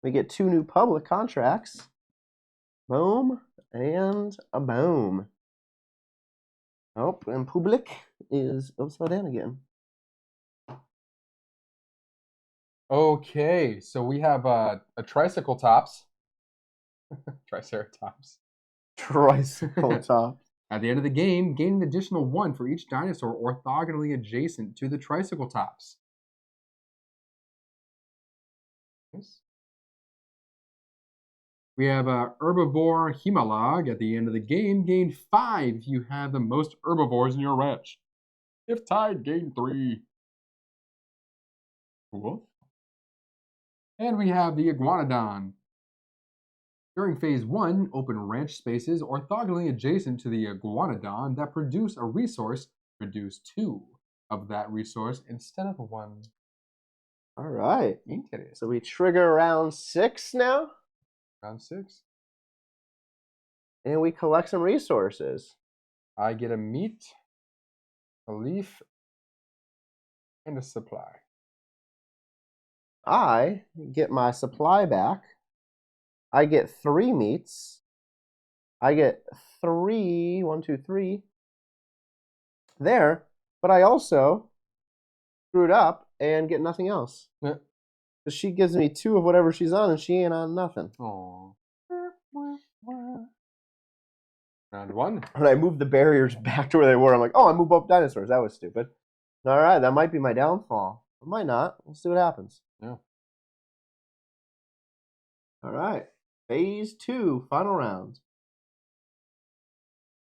We get 2 new public contracts. Boom and a boom. Oh, and public is upside down again.
Okay, so we have a tricycle tops. Triceratops.
Tricycle top.
At the end of the game, gain an additional 1 for each dinosaur orthogonally adjacent to the tricycle tops. Yes. We have a herbivore Himalog. At the end of the game, gain 5 if you have the most herbivores in your ranch. If tied, gain 3. Cool. And we have the Iguanodon. During phase 1, open ranch spaces orthogonally adjacent to the Iguanodon that produce a resource, produce 2 of that resource instead of 1.
All right.
Interesting.
So we trigger round 6 now,
Round 6.
and we collect some resources.
I get a meat, a leaf, and a supply.
I get my supply back. I get 3 meats. I get 3, 1, 2, 3 there, but I also screwed up and get nothing else.
Yeah.
Because she gives me 2 of whatever she's on, and she ain't on nothing.
Aww. Round 1.
When I moved the barriers back to where they were, I'm like, oh, I moved up dinosaurs. That was stupid. All right, that might be my downfall. It might not. We'll see what happens.
Yeah.
All right. Phase 2, final round.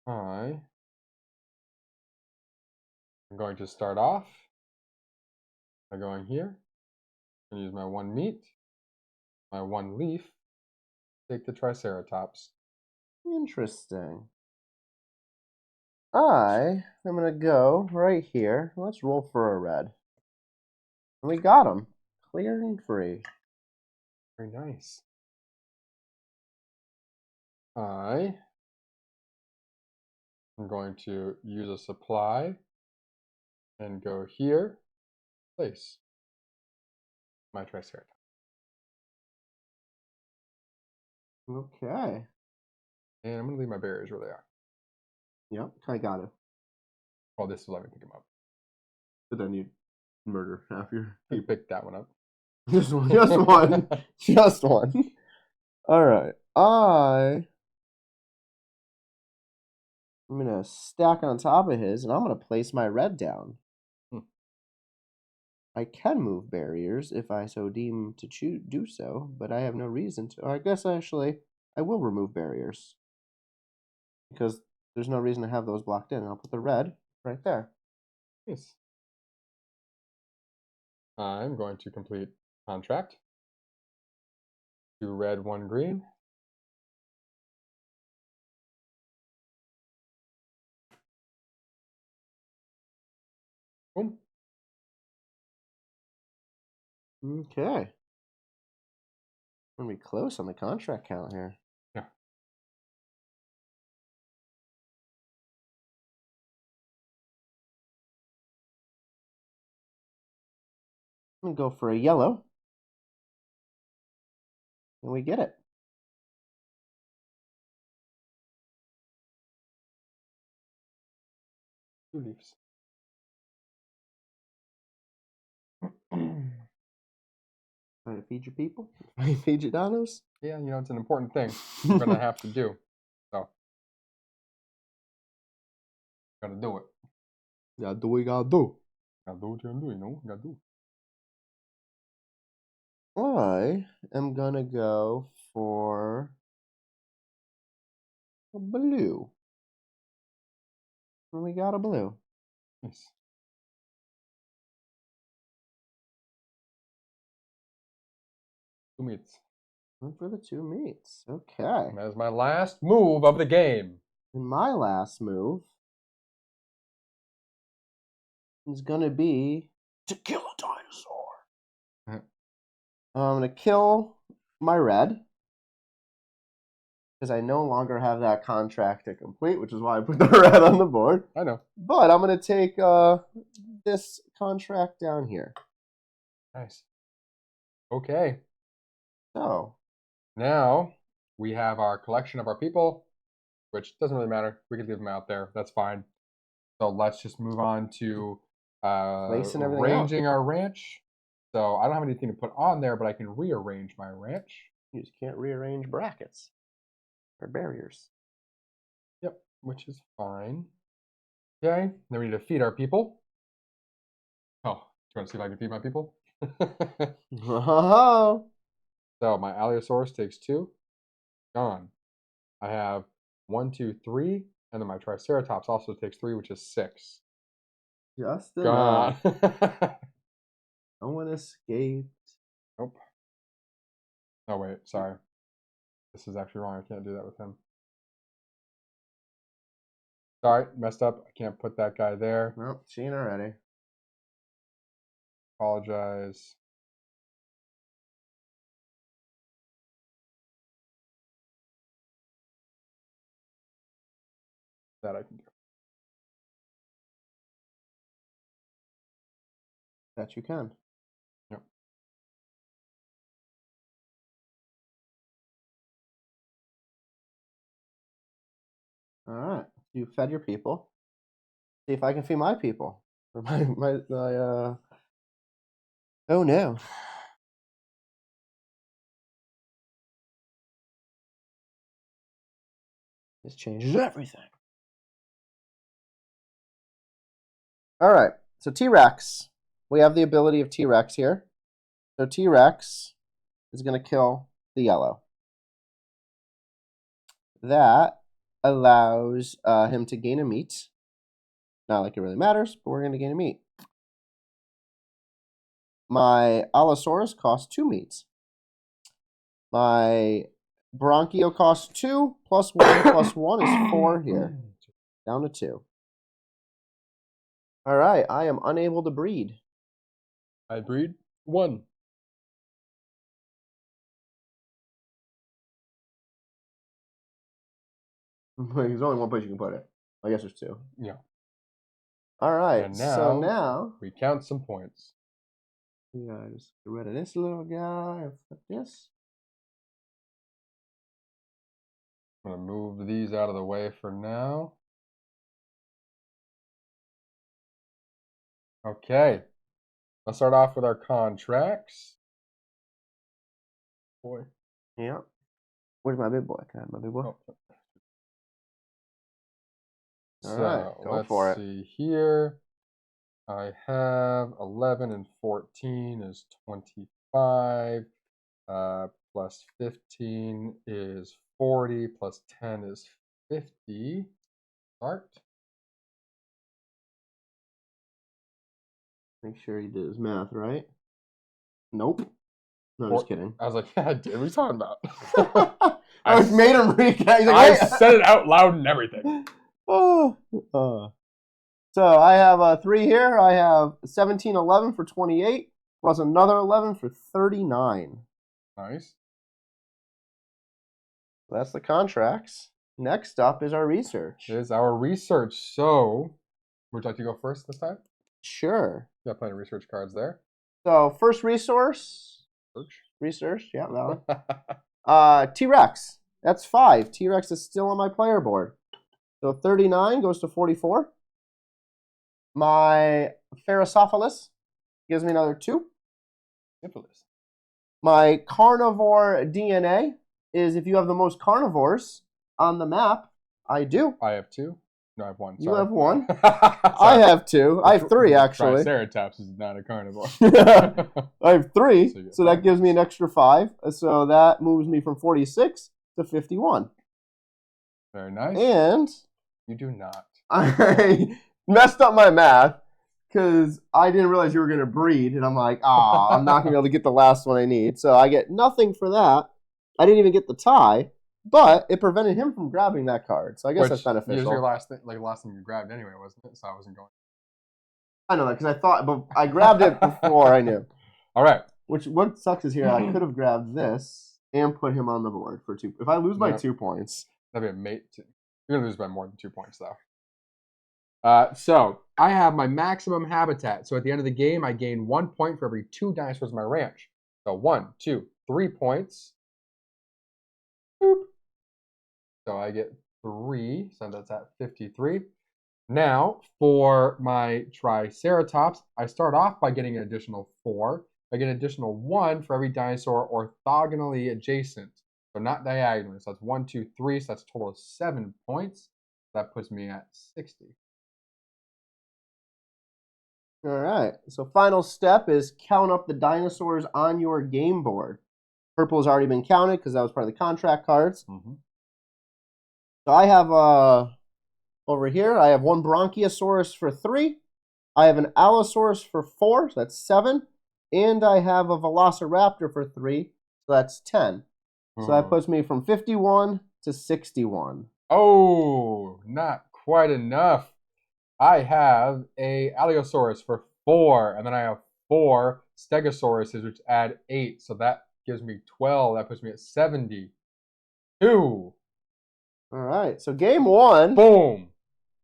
I'm going to start off by going here. I'm going to use my 1 meat, my 1 leaf, take the Triceratops.
Interesting. I am going to go right here. Let's roll for a red. And we got him. Clear and free.
Very nice. I am going to use a supply and go here, place my Triceratops.
Okay.
And I'm going to leave my barriers where they are.
Yep, I got it.
Oh, this will let me pick them up.
But then you murder half your
You
people.
picked that one up.
Just one. Just one. Just one. All right. I'm going to stack on top of his, and I'm going to place my red down. I can move barriers if I so deem to do so, but I have no reason to. Or I guess actually I will remove barriers because there's no reason to have those blocked in. I'll put the red right there.
Yes. I'm going to complete contract. 2 red, 1 green. Boom.
Okay. We're going to be close on the contract count here.
Yeah.
I'm going to go for a yellow. And we get it.
Two leaves.
Trying to feed your people? Feed your dinos?
Yeah, you know, it's an important thing you're going to have to do. So, gotta do it.
Gotta do what you gotta do.
Gotta do what you're gonna do, you know? Gotta do.
I am gonna go for a blue. And we got a blue.
Nice. Two meats.
And for the 2 meats. Okay.
That is my last move of the game.
And my last move is gonna be to kill a dinosaur. I'm gonna kill my red because I no longer have that contract to complete, which is why I put the red on the board.
I know.
But I'm gonna take this contract down here.
Nice. Okay.
So
now we have our collection of our people, which doesn't really matter. We could leave them out there. That's fine. So let's just move on to
Placing everything out.
arranging our ranch. So I don't have anything to put on there, but I can rearrange my ranch.
You just can't rearrange brackets or barriers.
Yep, which is fine. Okay, then we need to feed our people. Oh, do you want to see if I can feed my people?
Oh,
So my Allosaurus takes 2. Gone. I have 1, 2, 3, and then my Triceratops also takes 3, which is 6.
just
Gone.
enough. No one escaped.
Nope. Oh wait, sorry. This is actually wrong. I can't do that with him. Sorry, messed up. I can't put that guy there.
Nope, seen already.
Apologize. That I can do.
That you can.
Yep.
All right. You fed your people. See if I can feed my people. Or my Oh no. This changes everything. All right. So T-Rex. We have the ability of T-Rex here. So T-Rex is going to kill the yellow. That allows him to gain a meat. Not like it really matters, but we're going to gain a meat. My Allosaurus costs 2 meats. My Bronchio costs 2, plus 1, plus 1 is 4 here. Down to 2. All right, I am unable to breed.
I breed 1.
There's only one place you can put it. I guess there's 2.
Yeah.
All right,
And
so now
we count some points.
we gotta just get rid of this little guy and flip this.
I'm going to move these out of the way for now. Okay. Let's start off with our contracts. Boy.
Yeah. Where's my big boy? Can I have my big boy?
Oh.
All right, go for it.
Let's see here. I have 11 and 14 is 25. Plus 15 is 40. Plus 10 is 50. Start.
Make sure he did his math right. Nope. No, just kidding.
I was like, yeah, what are you talking about?
I made him recap. He's like,
I said it out loud and everything.
So I have 3 here. I have 17, 11 for 28, plus another 11 for 39.
Nice.
That's the contracts. Next up is our research.
Is our research. So, would you like to go first this time?
Sure.
Got plenty of research cards there.
So first resource. Research. Yeah, that one. T-Rex. That's 5. T-Rex is still on my player board. So 39 goes to 44. My Pherocephalus gives me another 2.
Syphilis.
My carnivore DNA is if you have the most carnivores on the map. I do.
I have 2. No, I have 1. Sorry.
You have 1. I have 2. I have 3, actually.
Triceratops is not a carnivore.
I have 3, so that gives me an extra 5. So that moves me from 46 to 51.
Very nice.
And
you do not.
I messed up my math because I didn't realize you were going to breed. And I'm like, I'm not going to be able to get the last one I need. So I get nothing for that. I didn't even get the tie. But it prevented him from grabbing that card, so I guess that's beneficial.
It was your last thing, last thing you grabbed anyway, wasn't it? So I wasn't going.
I know that because I thought, but I grabbed it before I knew.
All right.
What sucks is here I could have grabbed this and put him on the board for 2. If I lose by 2 points,
that'd be a mate. You're gonna lose by more than 2 points though. So I have my maximum habitat. So at the end of the game, I gain 1 point for every 2 dinosaurs in my ranch. So 1, 2, 3 points. Boop. So I get 3, so that's at 53. Now, for my Triceratops, I start off by getting an additional 4. I get an additional 1 for every dinosaur orthogonally adjacent. So not diagonally. So that's 1, 2, 3. So that's a total of 7 points. That puts me at 60.
All right. So final step is count up the dinosaurs on your game board. Purple has already been counted because that was part of the contract cards.
Mm-hmm.
So I have over here, I have 1 Bronchiosaurus for 3. I have an Allosaurus for 4, so that's 7. And I have a Velociraptor for 3, so that's 10. So that puts me from 51 to 61.
Oh, not quite enough. I have a Allosaurus for 4, and then I have 4 Stegosauruses, which add 8. So that gives me 12. That puts me at 72.
All right. So game 1.
Boom.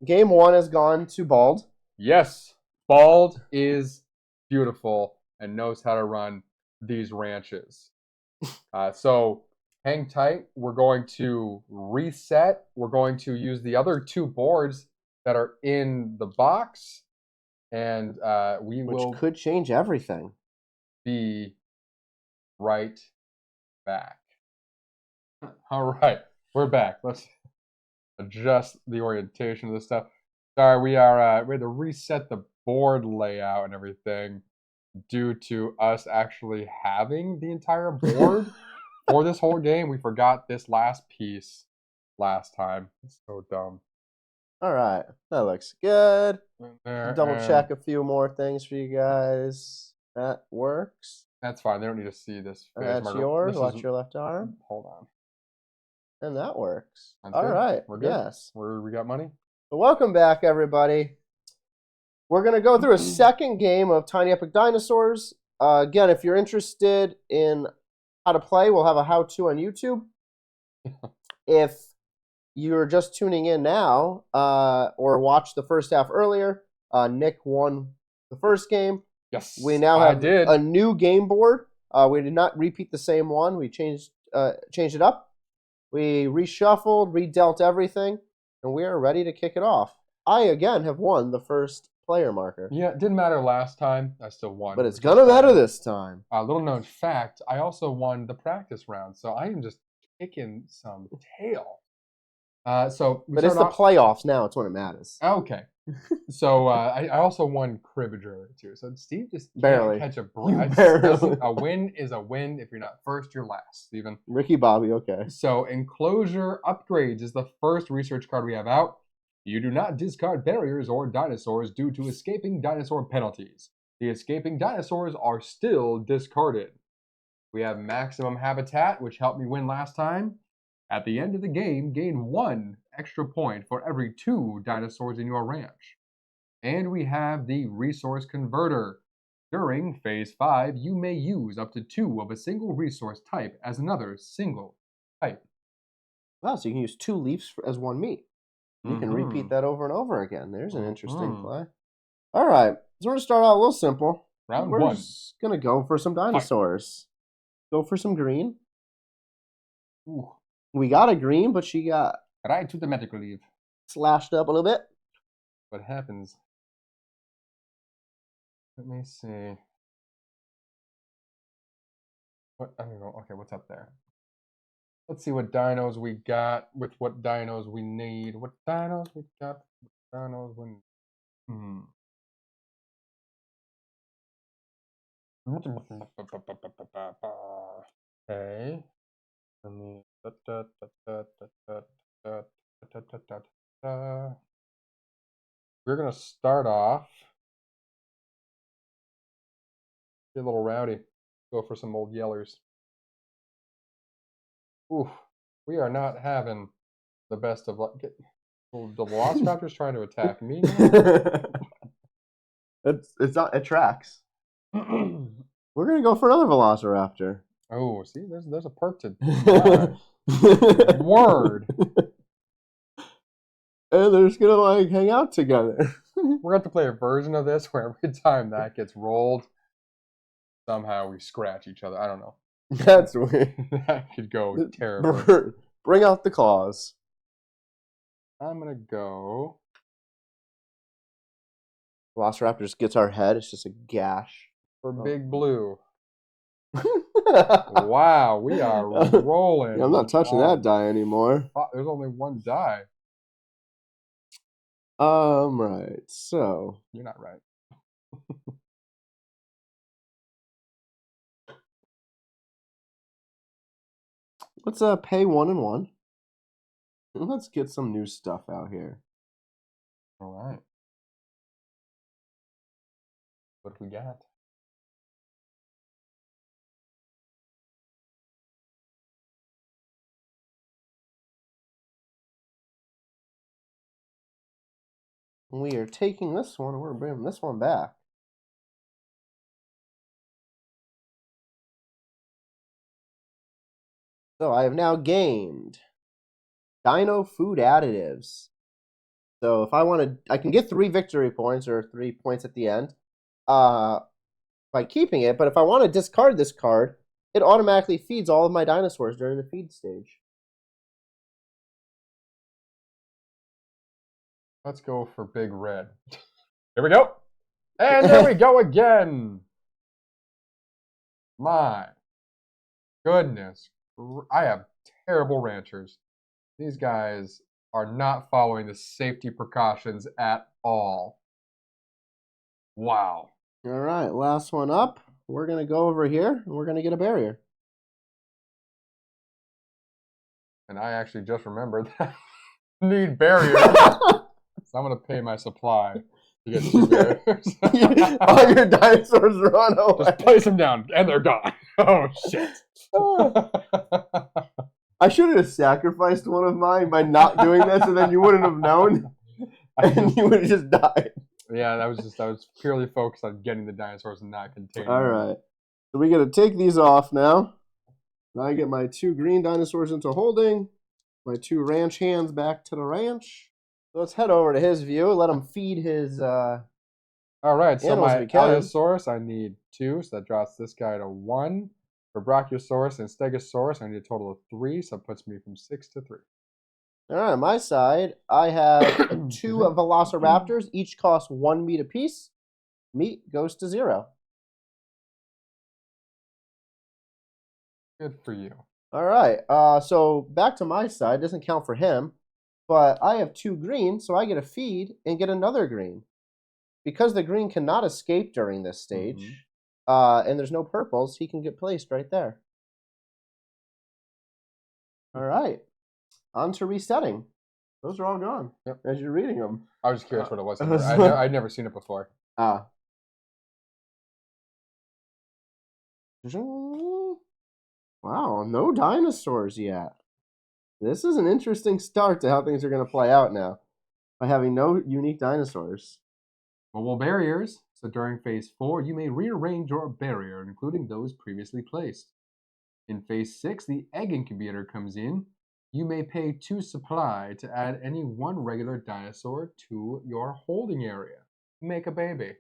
Game 1 has gone to Bald.
Yes. Bald is beautiful and knows how to run these ranches. So hang tight. We're going to reset. We're going to use the other 2 boards that are in the box, and
Which could change everything.
Be right back. All right, we're back. Let's adjust the orientation of this stuff. Sorry, we had to reset the board layout and everything due to us actually having the entire board for this whole game. We forgot this last piece last time. It's so dumb.
All right, that looks good.
There,
Double check a few more things for you guys. That works.
That's fine. They don't need to see this.
That's yours. Watch your left arm.
Hold on.
And that works.
That's
All
good.
right.
We're good.
Yes.
We got money.
So welcome back, everybody. We're going to go through a second game of Tiny Epic Dinosaurs. Again, if you're interested in how to play, we'll have a how-to on YouTube. If you're just tuning in now or watched the first half earlier, Nick won the first game.
Yes,
we now have a new game board. We did not repeat the same one. We changed it up. We reshuffled, redealt everything, and we are ready to kick it off. I, again, have won the first player marker.
Yeah, it didn't matter last time. I still won.
But it's going to matter this time.
Little known fact, I also won the practice round, so I am just kicking some tail.
But it's the playoffs now. It's when it matters.
Okay. So I also won cribbage earlier, too. So Steve just
barely
can't catch a breath. Barely. A win is a win. If you're not first, you're last, Steven.
Ricky Bobby, okay.
So Enclosure Upgrades is the first research card we have out. You do not discard barriers or dinosaurs due to escaping dinosaur penalties. The escaping dinosaurs are still discarded. We have Maximum Habitat, which helped me win last time. At the end of the game, gain 1 extra point for every 2 dinosaurs in your ranch. And we have the Resource Converter. During Phase 5, you may use up to 2 of a single resource type as another single type.
Wow, so you can use 2 leaves as 1 meat. You can repeat that over and over again. There's an interesting play. All right, so we're going to start out a little simple.
Round
we're
1.
Just going to go for some dinosaurs. Go for some green.
Ooh.
We got a green, but she got
right to the medical leave.
Slashed up a little bit.
What happens? Let me see. What? I don't know. Okay, what's up there? Let's see what dinos we got with what dinos we need. What dinos we got? What dinos we need? Okay. Let me. We're gonna start off. Get a little rowdy. Go for some old yellers. Ooh, we are not having the best of luck. The Velociraptor's trying to attack me.
It's not. It tracks. We're gonna go for another Velociraptor.
Oh, see, there's a perk to word.
And they're just gonna hang out together.
We're gonna have to play a version of this where every time that gets rolled, somehow we scratch each other. I don't know.
That's weird.
That could go terribly.
Bring out the claws.
I'm gonna go.
Velociraptor just gets our head. It's just a gash.
For Big Blue. Wow, we are rolling.
Yeah, I'm not touching that die anymore.
There's only one die.
Right. So
You're not right.
let's pay 1 and 1. And let's get some new stuff out here.
All right. What do we got?
We are taking this one and we're bringing this one back. So I have now gained Dino Food Additives. So if I want to, I can get 3 victory points or 3 points at the end by keeping it. But if I want to discard this card, it automatically feeds all of my dinosaurs during the feed stage.
Let's go for Big Red. Here we go. And there we go again. My goodness. I have terrible ranchers. These guys are not following the safety precautions at all. Wow.
All right, last one up. We're going to go over here and we're going to get a barrier.
And I actually just remembered that I need barriers. So I'm going to pay my supply to get 2 barriers.
All your dinosaurs run away.
Just place them down and they're gone. Oh, shit.
I should have sacrificed one of mine by not doing this, and then you wouldn't have known, and you would have just died.
Yeah, I was purely focused on getting the dinosaurs and not containing
All right, so we got to take these off now. Now I get my 2 green dinosaurs into holding, my 2 ranch hands back to the ranch. So let's head over to his view. Let him feed his.
All right, so my
animals we can.
Allosaurus, I need 2, so that drops this guy to 1. For Brachiosaurus and Stegosaurus, I need a total of 3, so it puts me from 6 to 3.
All right, on my side, I have 2 Velociraptors. Each cost 1 meat apiece. Meat goes to 0.
Good for you.
All right, so back to my side. Doesn't count for him, but I have 2 green, so I get a feed and get another green. Because the green cannot escape during this stage, and there's no purples, he can get placed right there. All right, on to resetting. Those are all gone.
Yep.
As you're reading them.
I was just curious what it was. I'd never seen it before.
Wow, no dinosaurs yet. This is an interesting start to how things are going to play out now, by having no unique dinosaurs.
Mobile barriers. So during phase 4, you may rearrange your barrier, including those previously placed. In phase 6, the egg incubator comes in. You may pay 2 supply to add any 1 regular dinosaur to your holding area. Make a baby.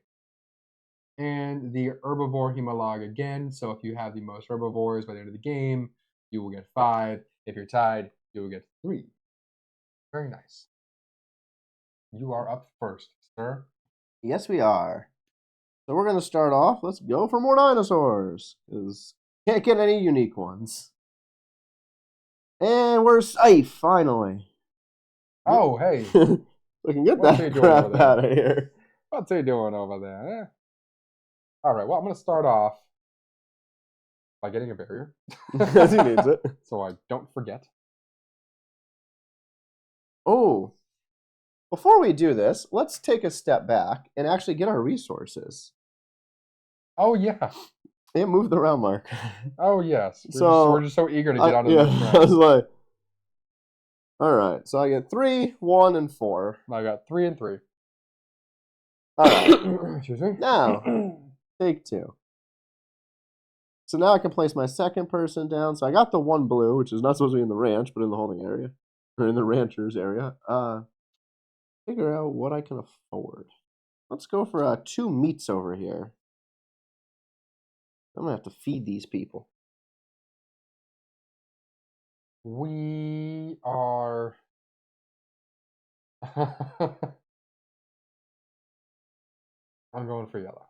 And the herbivore Hemalog again. So if you have the most herbivores by the end of the game, you will get 5. If you're tied, you will get 3. Very nice. You are up first, sir.
Yes, we are. So we're going to start off. Let's go for more dinosaurs, because can't get any unique ones. And we're safe, finally.
Oh, hey.
We can get that crap out of here.
What's he doing over there? Eh? All right, well, I'm going to start off by getting a barrier.
Because he needs it.
So I don't forget.
Oh. Before we do this, let's take a step back and actually get our resources.
Oh, yeah.
And move the round mark.
Oh, yes. We're just so eager to get on to the next round.
I was like, all right, so I get 3, 1, and 4.
I got 3 and 3.
All right.
Excuse me.
Now, take 2. So now I can place my second person down. So I got the 1 blue, which is not supposed to be in the ranch, but in the holding area. Or in the rancher's area. Figure out what I can afford. Let's go for 2 meats over here. I'm going to have to feed these people.
We are... I'm going for yellow.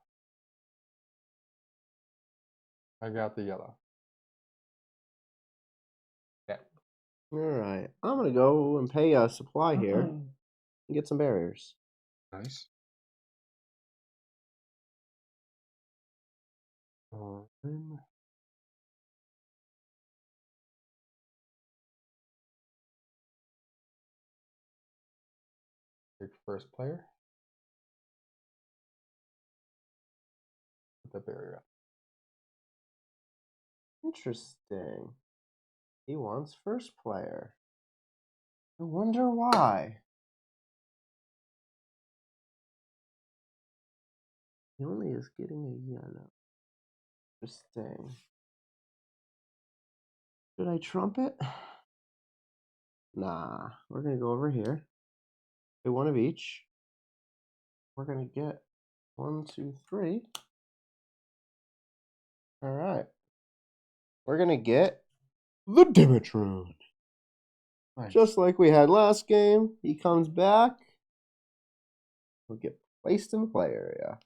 I got the yellow. Yeah.
All right. I'm going to go and pay a supply here and get some barriers.
Nice. Take first player. Put the barrier up.
Interesting. He wants first player. I wonder why. He only is getting a yellow. Interesting. Should I trumpet? Nah. We're going to go over here. Do one of each. We're going to get 1, 2, 3. All right. We're going to get the Dimitron.
Nice.
Just like we had last game, he comes back. He'll get placed in the play area.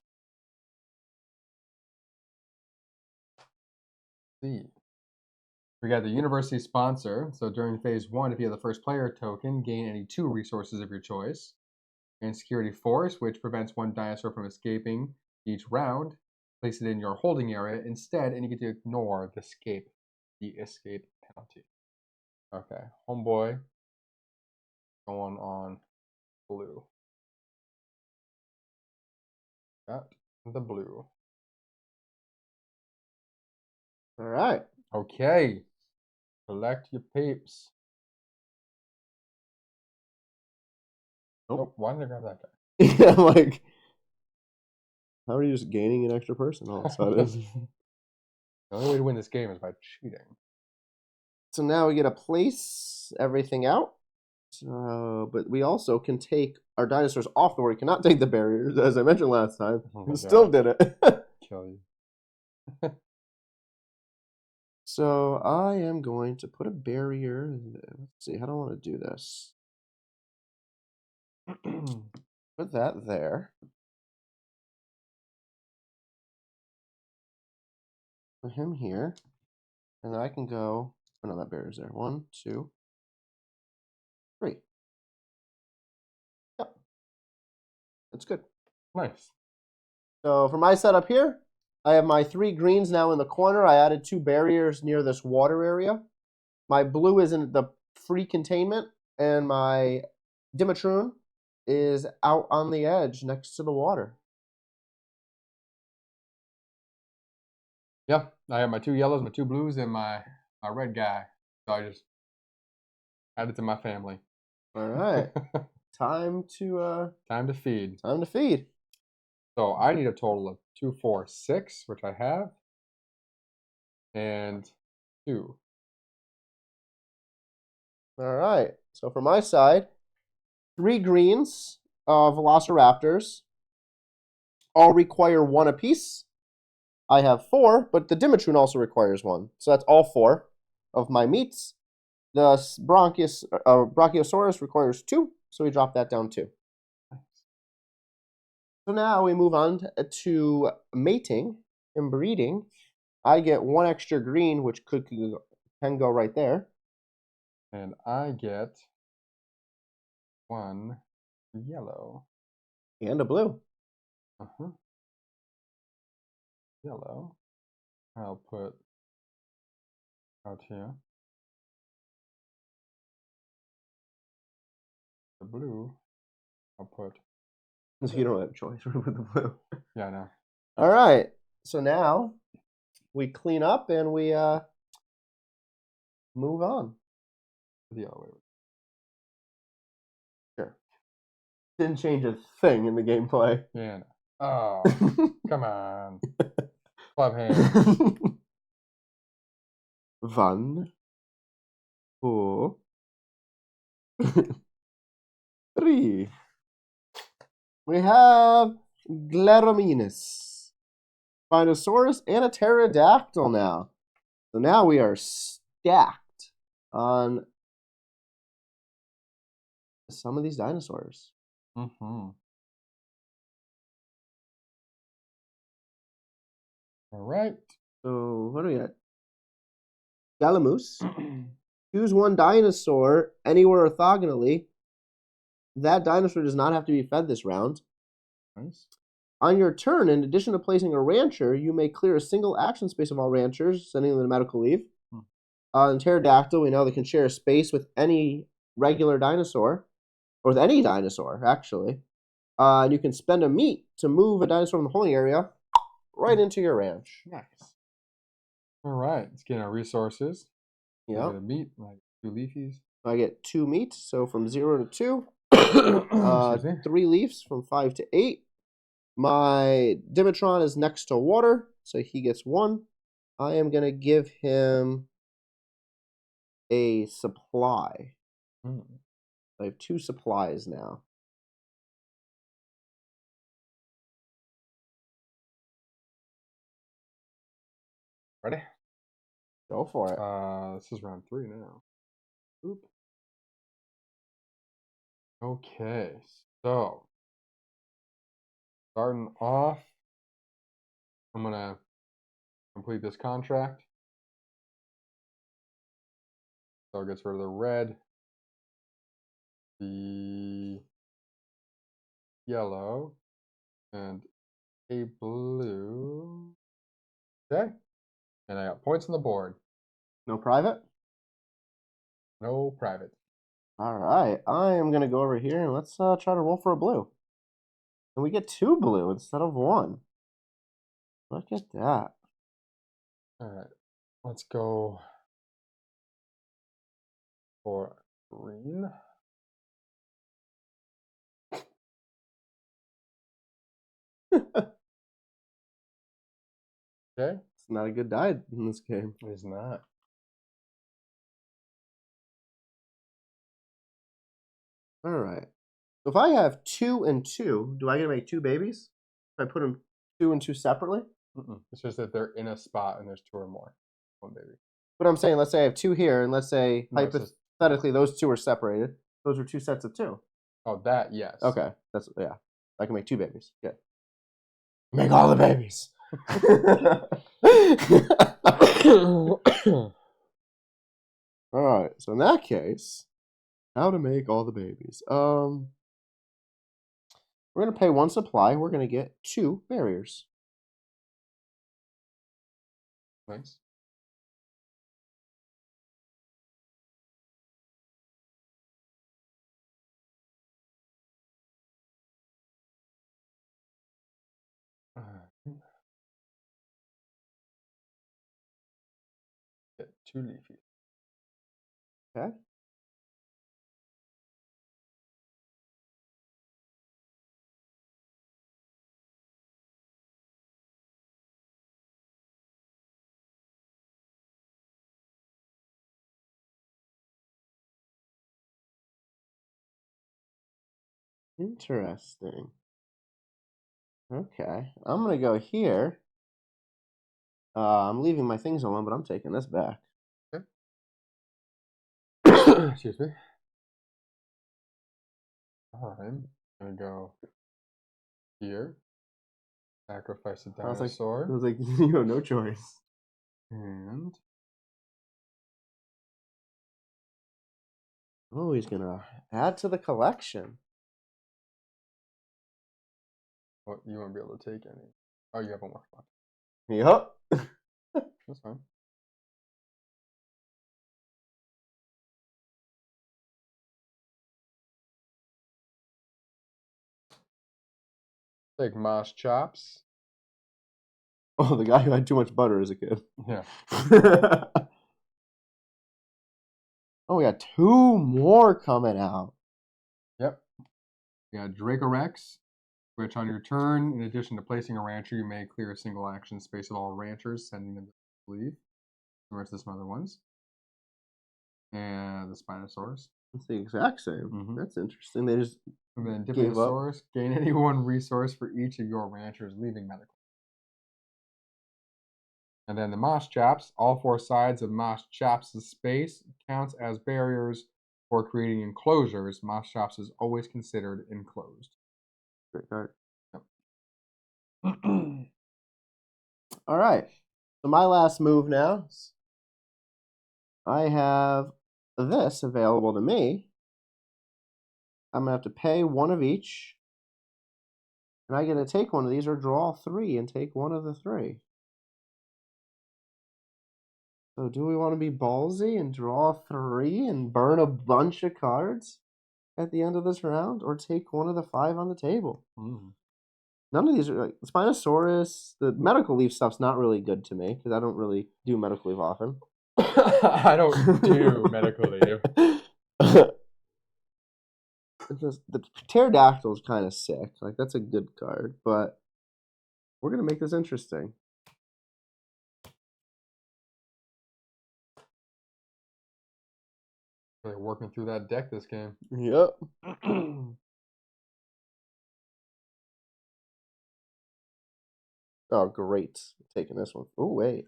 See. We got the university sponsor. So during phase 1, if you have the first player token, gain any 2 resources of your choice. And security force, which prevents one dinosaur from escaping each round. Place it in your holding area instead, and you get to ignore the escape penalty. Okay, homeboy going on blue. Got the blue.
All right.
Okay. Collect your peeps.
Nope.
Why did I grab that guy?
Yeah, like, how are you just gaining an extra person all of a sudden?
The only way to win this game is by cheating.
So now we get to place everything out. But we also can take our dinosaurs off the board. We cannot take the barriers, as I mentioned last time.
Oh
Still did it.
Kill you.
So I am going to put a barrier. Let's see, how do I want to do this? Put that there. Put him here. And then I can go. Oh no, that barrier's there. 1, 2, 3. Yep. That's good.
Nice.
So for my setup here, I have my 3 greens now in the corner. I added 2 barriers near this water area. My blue is in the free containment, and my Dimitron is out on the edge next to the water.
Yeah, I have my 2 yellows, my 2 blues, and my red guy. So I just added to my family.
All right. Time to
feed.
Time to feed.
So I need a total of 2, 4, 6, which I have, and 2.
All right. So for my side, 3 greens of Velociraptors all require 1 apiece. I have 4, but the Dimitron also requires 1. So that's all 4 of my meats. The Brachiosaurus requires 2, so we drop that down 2. So now we move on to mating and breeding. I get 1 extra green, which can go right there.
And I get 1 yellow.
And a blue.
Yellow. I'll put out here. The blue, I'll put.
So you don't have a choice with the blue.
Yeah, I know.
All right. So now we clean up and we move on.
The other way.
Sure. Didn't change a thing in the gameplay.
Yeah. No. Oh, come on. Club hands.
1, 2, 3. We have Glaraminus, Spinosaurus, and a pterodactyl now. So now we are stacked on some of these dinosaurs.
All right.
So what do we got? Galamoose. Choose one dinosaur anywhere orthogonally. That dinosaur does not have to be fed this round.
Nice.
On your turn, in addition to placing a rancher, you may clear a single action space of all ranchers, sending them to medical leave. In pterodactyl, we know they can share a space with any regular dinosaur, or with any dinosaur, actually. And you can spend a meat to move a dinosaur from the holding area right into your ranch.
Nice. All right, let's get our resources.
Yeah.
The meat, like 2 leafies.
I get 2 meat, so from 0 to 2. 3 leaves from 5 to 8. My Dimetron is next to water, so he gets 1. I am going to give him a supply. I have 2 supplies now.
Ready?
Go for it.
This is round 3 now. Oop. Okay, so starting off, I'm gonna complete this contract. So it gets rid of the red, the yellow, and a blue. Okay, and I got points on the board.
No private?
No private.
All right, I am going to go over here and let's try to roll for a blue. And we get 2 blue instead of 1. Look at that.
All right, let's go for green. Okay.
It's not a good die in this game.
It is not.
All right. So if I have 2 and 2, do I get to make 2 babies? If I put them 2 and 2 separately?
It's just that they're in a spot and there's 2 or more. 1 baby.
But I'm saying, let's say I have 2 here, and let's say
No,
hypothetically those 2 are separated. Those are 2 sets of 2.
Oh, that, yes.
Okay, that's yeah. I can make 2 babies. Good. Make all the babies. All right. So in that case, how to make all the babies? We're gonna pay 1 supply. We're gonna get 2 barriers.
Nice. Get 2 leafy.
Okay. Interesting. Okay, I'm gonna go here. I'm leaving my things alone, but I'm taking this back.
Okay. Excuse me. I'm gonna go here. Sacrifice a dinosaur.
I was like, you have no choice.
And
Oh, he's gonna add to the collection.
what, you won't be able to take any. Oh, you have 1 more spot.
Yup.
That's fine. Take moss chops.
Oh, the guy who had too much butter as a kid.
Yeah.
Oh, we got 2 more coming out.
Yep. We got Dracorex, which on your turn, in addition to placing a rancher, you may clear a single action space of all ranchers, sending them to leave. Similar to some other ones. And the Spinosaurus.
It's the exact same. That's interesting. They just
And then
gave up.
Diplosaurus, gain any 1 resource for each of your ranchers leaving medical. And then the Moss Chaps, all 4 sides of Moss Chaps' space counts as barriers for creating enclosures. Moss Chaps is always considered enclosed.
Great card.
Yep.
All right. So my last move now. I have this available to me. I'm gonna have to pay one of each, and I get to take one of these or draw 3 and take one of the 3. So do we want to be ballsy and draw 3 and burn a bunch of cards at the end of this round, or take one of the 5 on the table? None of these are like Spinosaurus. The medical leaf stuff's not really good to me because I don't really do medical leaf often.
I don't do medical leave.
The pterodactyl is kind of sick. Like, that's a good card, but we're gonna make this interesting.
Really working through that deck this game.
Yep. Oh, great. I'm taking this one. Oh, wait.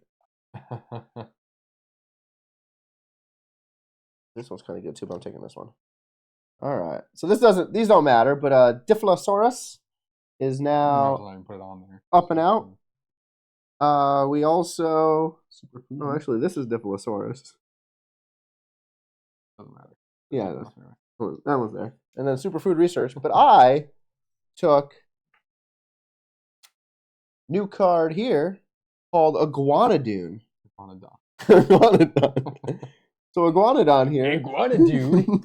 This one's kind of good too, but I'm taking this one. All right. So these don't matter, but Dilophosaurus is now
put it on there.
up and out. We also actually this is Dilophosaurus.
Doesn't matter.
Yeah, that one's there. And then Superfood Research. But I took new card here called Iguanodon. Iguanodon. So Iguanodon here.
Iguanodon.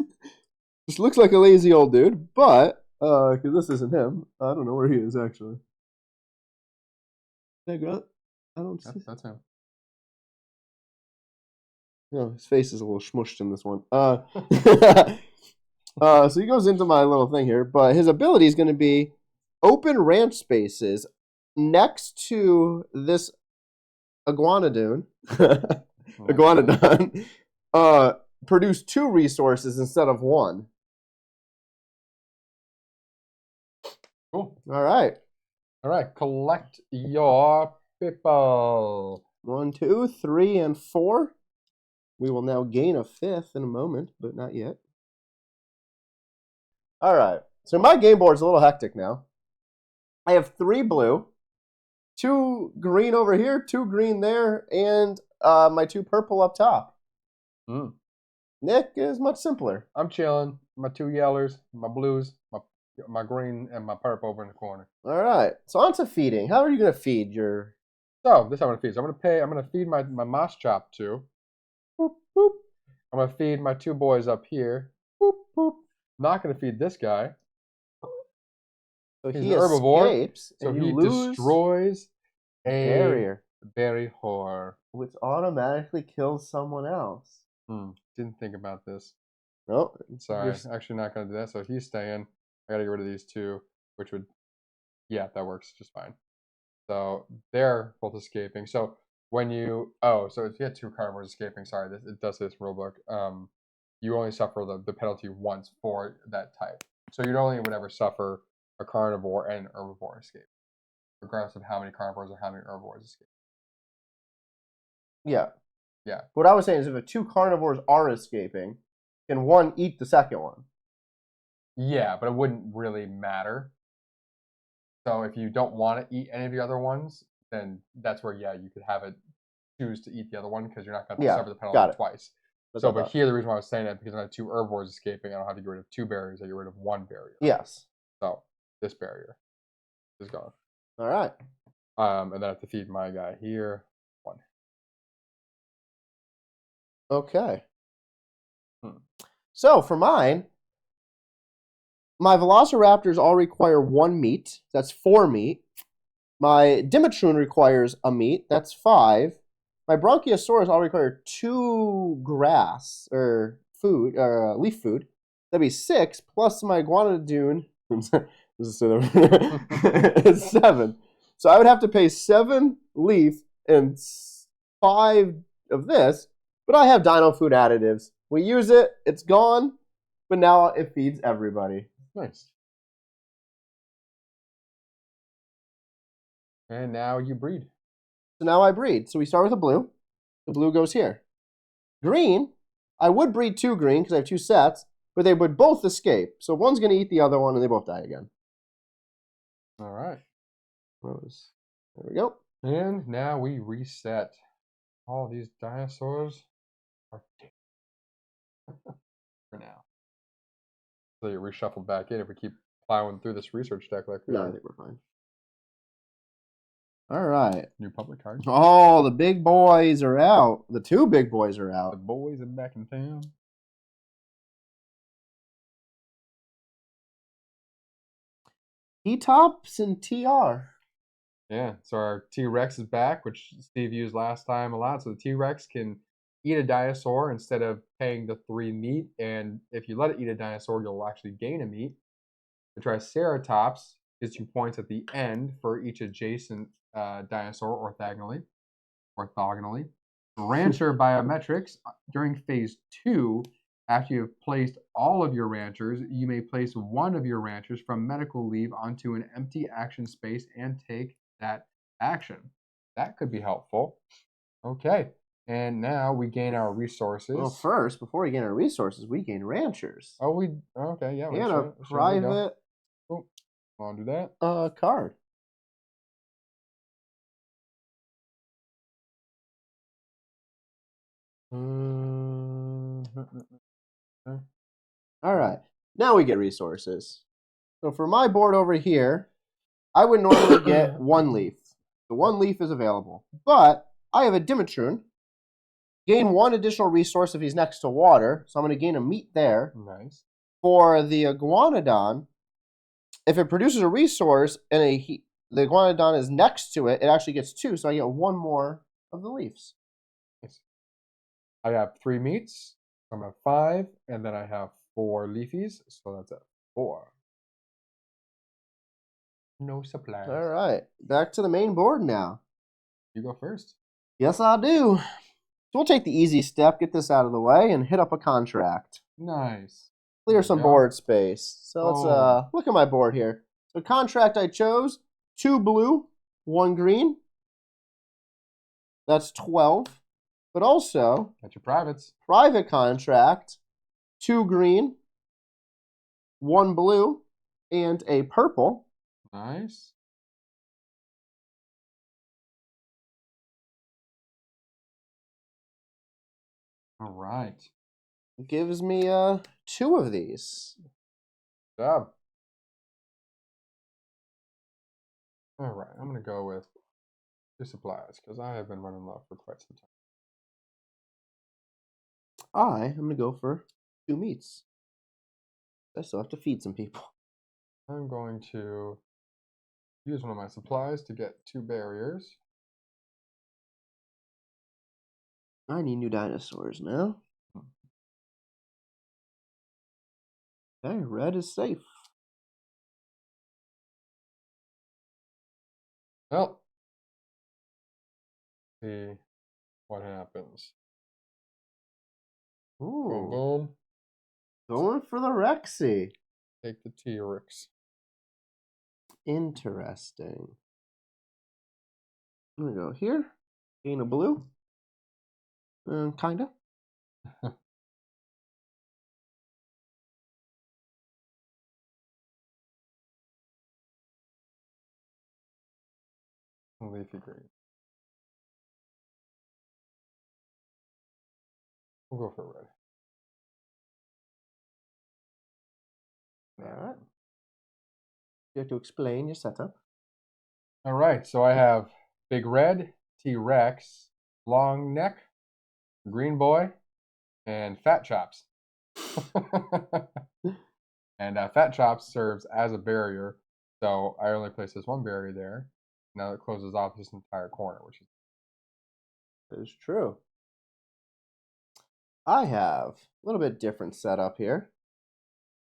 This looks like a lazy old dude, but because this isn't him. I don't know where he is actually. I don't see.
That's him.
No, his face is a little smushed in this one. So he goes into my little thing here, but his ability is going to be open ranch spaces next to this Iguanodon. Iguanodon. Produce 2 resources instead of 1.
Cool.
All right.
Collect your people.
1, 2, 3, and 4. We will now gain a 5th in a moment, but not yet. All right. So my game board's a little hectic now. I have 3 blue, 2 green over here, 2 green there, and my 2 purple up top. Nick is much simpler.
I'm chilling. My 2 yellers, my blues, my green, and my purple over in the corner.
All right. So on to feeding. How are you going to feed your...
So this is how I'm going to feed. So I'm going to feed my moss chop too. Boop, boop. I'm going to feed my 2 boys up here. Boop, boop. Not going to feed this guy.
So
He's
he
an herbivore.
escapes,
So
and
he destroys a
barrier,
berry whore,
which automatically kills someone else.
Didn't think about this.
Nope.
Sorry, actually not going to do that. So he's staying. I got to get rid of these 2, which would, yeah, that works just fine. So they're both escaping. So when you, so if you had 2 carnivores escaping, sorry, it does this rulebook. You only suffer the penalty once for that type. So you only would ever suffer a carnivore and an herbivore escape, regardless of how many carnivores or how many herbivores escape.
Yeah.
Yeah.
What I was saying is if 2 carnivores are escaping, can one eat the second one?
Yeah, but it wouldn't really matter. So if you don't want to eat any of the other ones, then that's where, yeah, you could have it choose to eat the other one because you're not going to suffer the penalty twice. So, but here the reason why I was saying that because I have 2 herbivores escaping, I don't have to get rid of 2 barriers. I get rid of 1 barrier.
Yes.
So this barrier is gone.
All right.
And then I have to feed my guy here 1.
Okay. So for mine, my Velociraptors all require 1 meat. That's 4 meat. My Dimetron requires a meat. That's 5. My Bronchiosaurus all require 2 grass or food or leaf food. That'd be 6 plus my Iguanodon. It's 7. So I would have to pay 7 leaf and 5 of this. But I have dino food additives. We use it. It's gone. But now it feeds everybody.
Nice. And now you breed.
So now I breed. So we start with a blue. The blue goes here. Green, I would breed 2 green because I have 2 sets, but they would both escape. So one's going to eat the other one and they both die again.
All right.
There we go.
And now we reset. All these dinosaurs are dead for now. So you reshuffle back in if we keep plowing through this research deck like we
No, I
are.
think we're fine. All right.
New public card.
Oh, the big boys are out. The two big boys are
The
out.
boys are back in town.
T-Tops and TR.
Yeah, so our T-Rex is back, which Steve used last time a lot. So the T-Rex can eat a dinosaur instead of paying the 3 meat. And if you let it eat a dinosaur, you'll actually gain a meat. The Triceratops gives you points at the end for each adjacent dinosaur orthogonally. Rancher biometrics during phase 2, after you have placed all of your ranchers, you may place one of your ranchers from medical leave onto an empty action space and take that action. That could be helpful. Okay, and now we gain our resources.
Well, first, before we gain our resources, we gain ranchers.
Oh, okay, yeah.
And a private
I'll do that.
Card. All right, now we get resources. So for my board over here, I would normally get 1 leaf. The 1 leaf is available, but I have a Dimetron. Gain 1 additional resource if he's next to water, so I'm going to gain a meat there.
Nice.
For the Iguanodon, if it produces a resource and the Iguanodon is next to it, it actually gets 2, so I get 1 more of the leaves.
Nice. I have 3 meats. I'm at 5, and then I have 4 leafies, so that's at 4. No supplies.
All right, back to the main board now.
You go first.
Yes, I do. So we'll take the easy step, get this out of the way, and hit up a contract.
Nice.
Clear some board space. So let's look at my board here. So contract I chose, 2 blue, 1 green. That's 12. But also,
got your privates.
Private contract, 2 green, 1 blue, and a purple.
Nice. All right.
It gives me 2 of these.
Good job. All right, I'm going to go with 2 supplies because I have been running low for quite some time.
I'm going to go for 2 meats. I still have to feed some people.
I'm going to use one of my supplies to get 2 barriers.
I need new dinosaurs now. Okay, red is safe.
Well, see what happens.
Ooh.
Boom, boom.
Going for the Rexy.
Take the T-Rex.
Interesting. I'm going to go here. Gain a blue. Kinda.
Leafy green. We'll go for red.
All right. You have to explain your setup.
All right, so I have Big Red, T-Rex, Long Neck, Green Boy, and Fat Chops. And Fat Chops serves as a barrier, so I only place this 1 barrier there. Now it closes off this entire corner, which
is true. I have a little bit different setup here.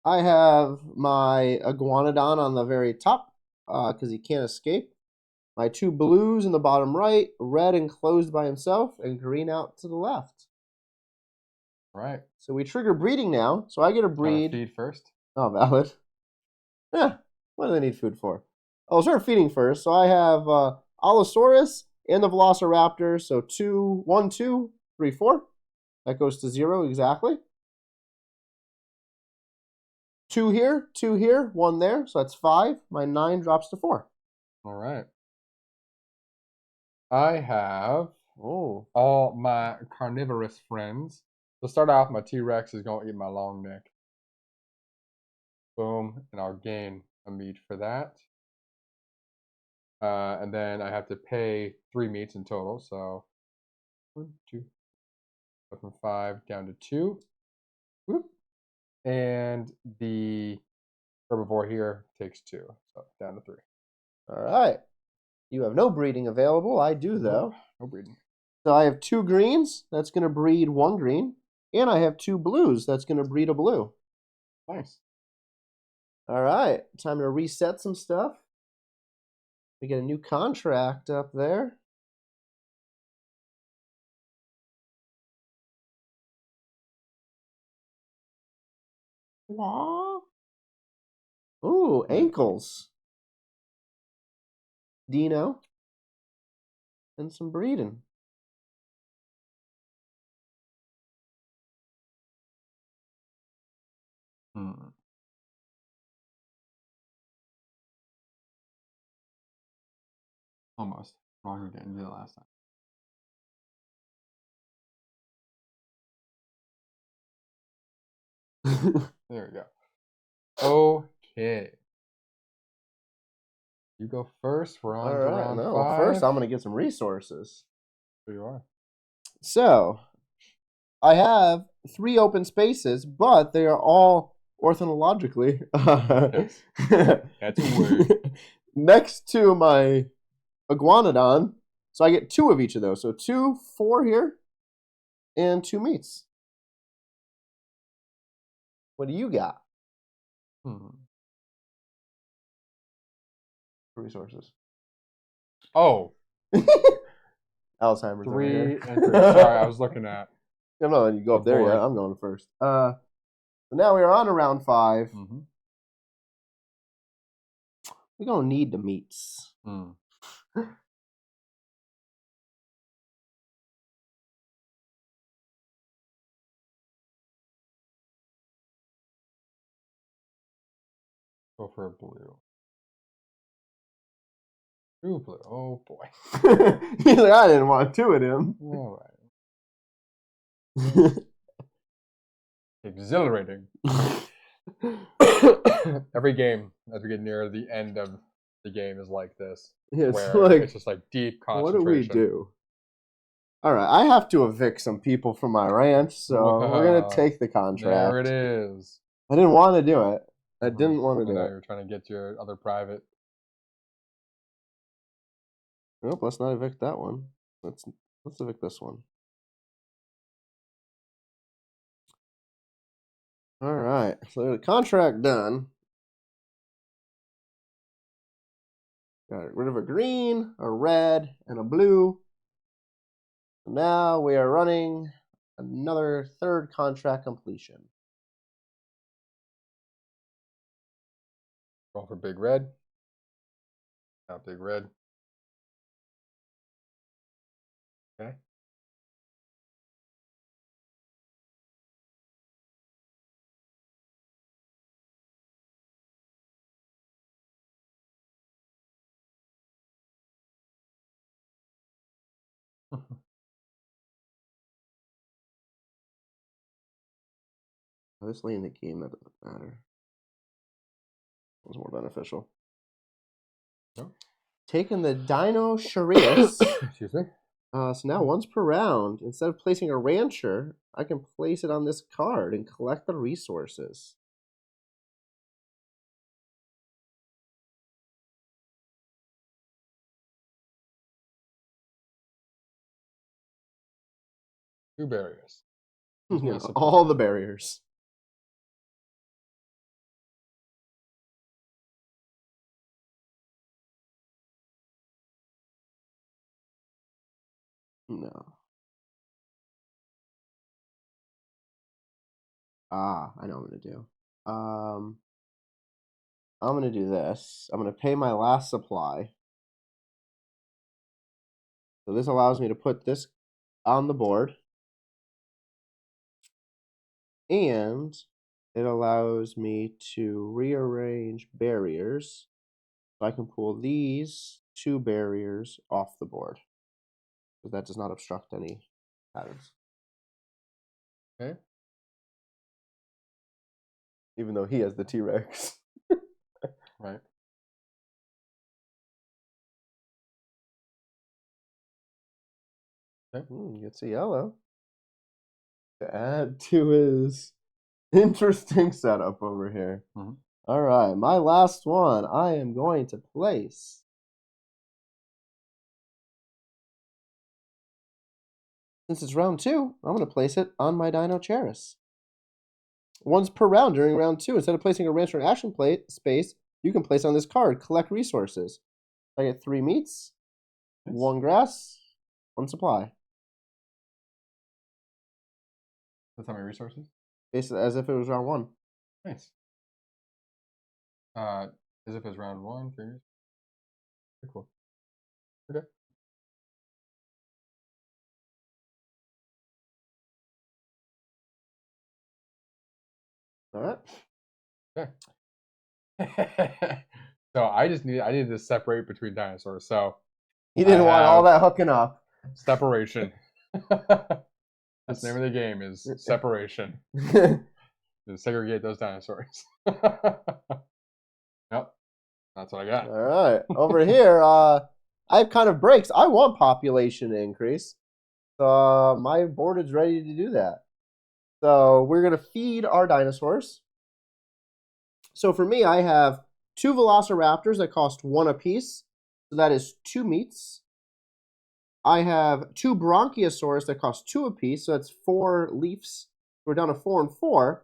I have my Iguanodon on the very top because he can't escape. My 2 blues in the bottom right, red enclosed by himself, and green out to the left.
right.
So we trigger breeding now. So I get to breed.
Feed first.
Oh, valid. Yeah. What do they need food for? I'll start feeding first. So I have Allosaurus and the Velociraptor. So 2, 1, 2, 3, 4. That goes to 0 exactly. 2 here, 2 here, 1 there. So that's 5. My 9 drops to 4.
All right. I have
Oh.
all my carnivorous friends. To start off, my T-Rex is going to eat my long neck. Boom, and I'll gain a meat for that. And then I have to pay 3 meats in total. So 1, 2, go from 5 down to 2. Whoop. And the herbivore here takes 2, so down to 3.
All right. You have no breeding available. I do, though.
Nope, no breeding.
So I have 2 greens. That's going to breed 1 green. And I have 2 blues. That's going to breed a blue.
Nice.
All right. Time to reset some stuff. We get a new contract up there. Aww. Ooh, ankles. Dino. And some breeding.
Almost. Wrong again. Did it last time. There we go. Okay. You go first. We're on to round 5.
First I'm going to get some resources.
There you are.
So, I have 3 open spaces, but they are all orthologically
Yes. That's a word.
next to my iguanodon. So I get 2 of each of those. So 2, 4 here, and 2 meats. What do you got? Resources.
Oh.
Alzheimer's.
3 and 3. Sorry, I was looking at.
I'm not letting you go up there yet. I'm going first. So now we are on to round 5. We're going to need the meats.
Go for a blue. 2 blue. Oh boy.
He's like, I didn't want 2 of them.
All right. Exhilarating. Every game, as we get near the end of the game, is like this.
Yeah,
it's just like deep concentration.
What do we do? All right, I have to evict some people from my ranch, so we're gonna take the contract.
There it is.
I didn't want to do it. I didn't want to do it.
You're trying to get your other private.
Nope, let's not evict that one. Let's evict this one. All right, so the contract done. Got rid of a green, a red, and a blue. Now we are running another 3rd contract completion.
Going for big red. Not big red. Okay.
This lane that game, that doesn't matter. It was more beneficial.
No.
Taking the Dino Sharius.
Excuse me.
So now once per round, instead of placing a rancher, I can place it on this card and collect the resources.
Two barriers.
Yeah, all the barriers. No. I know what I'm going to do. I'm going to do this. I'm going to pay my last supply. So this allows me to put this on the board. And it allows me to rearrange barriers. So I can pull these 2 barriers off the board. because that does not obstruct any patterns.
Okay.
Even though he has the T-Rex.
Right. Okay.
Gets a yellow. To add to his interesting setup over here.
Mm-hmm.
All right, my last one. I am going to place. Since it's round 2, I'm going to place it on my Dino Charis. Once per round during round 2, instead of placing a ranch or an action plate space, you can place on this card. Collect resources. I get 3 meats, 1 grass, 1 supply.
That's how many resources?
Basically, as if it was round 1.
Nice. As if it was round 1. Very cool. Okay.
All right.
Okay. So I needed to separate between dinosaurs. So
You didn't want all that hooking up.
Separation. That's the name of the game is separation. To segregate those dinosaurs. Yep. That's what I got.
All right. Over here, I have kind of breaks. I want population increase. So my board is ready to do that. So we're going to feed our dinosaurs. So for me, I have 2 velociraptors that cost 1 apiece. So that is 2 meats. I have 2 bronchiosaurs that cost 2 apiece. So that's 4 leaves. We're down to 4 and 4.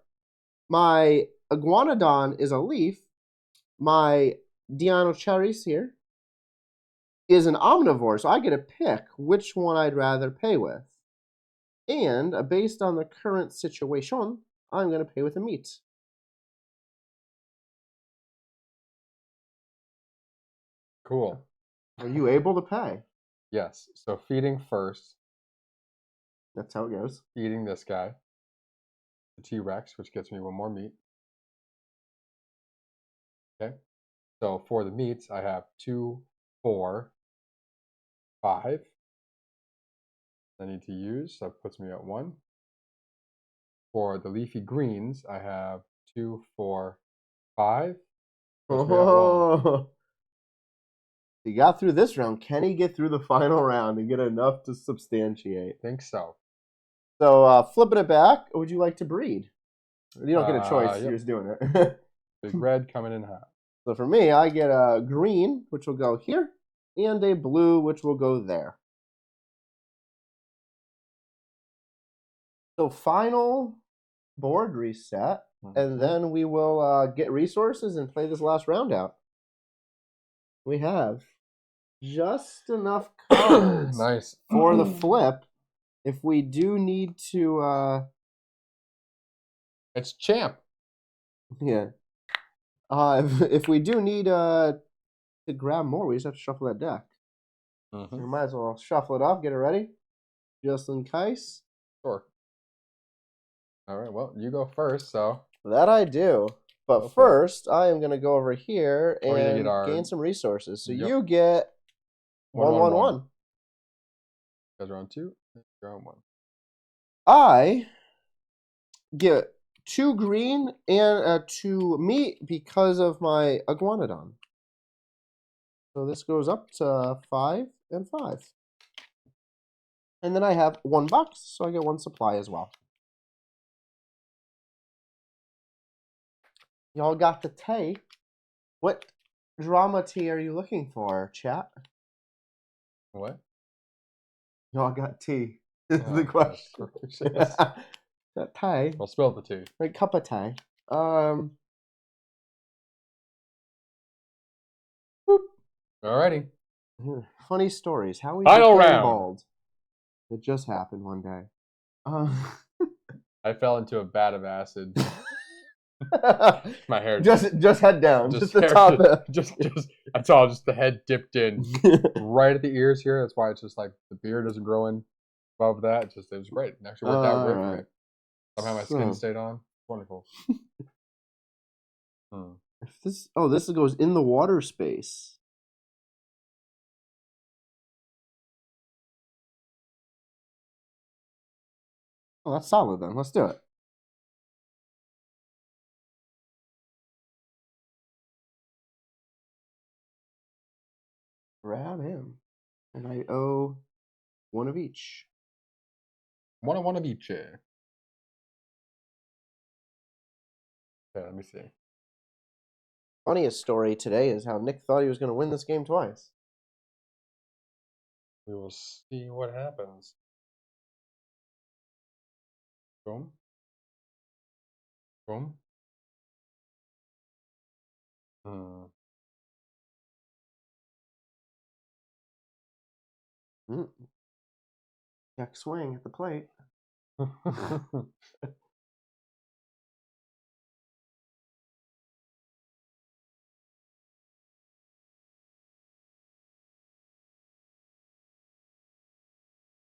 My iguanodon is a leaf. My Dinocharis here is an omnivore, so I get to pick which one I'd rather pay with. And based on the current situation, I'm going to pay with a meat.
Cool.
Are you able to pay?
Yes. So feeding first.
That's how it goes.
Eating this guy. The T-Rex, which gets me 1 more meat. Okay. So for the meats, I have 2, 4, 5. I need to use, so that puts me at 1. For the leafy greens, I have 2, 4, 5. Puts me at 1.
You got through this round. Can he get through the final round and get enough to substantiate?
I think so.
So flipping it back, would you like to breed? You don't get a choice.
Yep.
You're just doing it.
Big red coming in hot.
So for me, I get a green, which will go here, and a blue, which will go there. So final board reset, and then we will get resources and play this last round out. We have just enough cards
Nice.
for the flip. If we do need to...
It's champ.
Yeah. If we do need to grab more, we just have to shuffle that deck. So we might as well shuffle it up, get it ready, just in case.
Sure. All right, well, you go first, so.
That I do. But first, I am going to go over here and gain some resources. So you get 1-1-1.
Goes round 2, round 1.
I get 2 green and 2 meat because of my iguanodon. So this goes up to 5 and 5. And then I have 1 box, so I get 1 supply as well. Y'all got the tea. What drama tea are you looking for, chat?
What?
Y'all got tea. Is the question. That tea.
Well, spill the tea.
Like cup of tea.
Alrighty.
Funny stories. How we
Final
became
round.
bald. It just happened one day.
I fell into a vat of acid. My hair
just head down. Just the
hair,
top.
just that's all. Just the head dipped in right at the ears here. That's why it's just like the beard doesn't grow in above that. It was great. It actually worked out great for me. Somehow my skin stayed on. Wonderful.
If this goes in the water space. Oh, that's solid then. Let's do it. Grab him. And I owe one of each.
One of each. Yeah, let me see.
Funniest story today is how Nick thought he was going to win this game twice.
We will see what happens. Boom. Boom.
Check swing at the plate.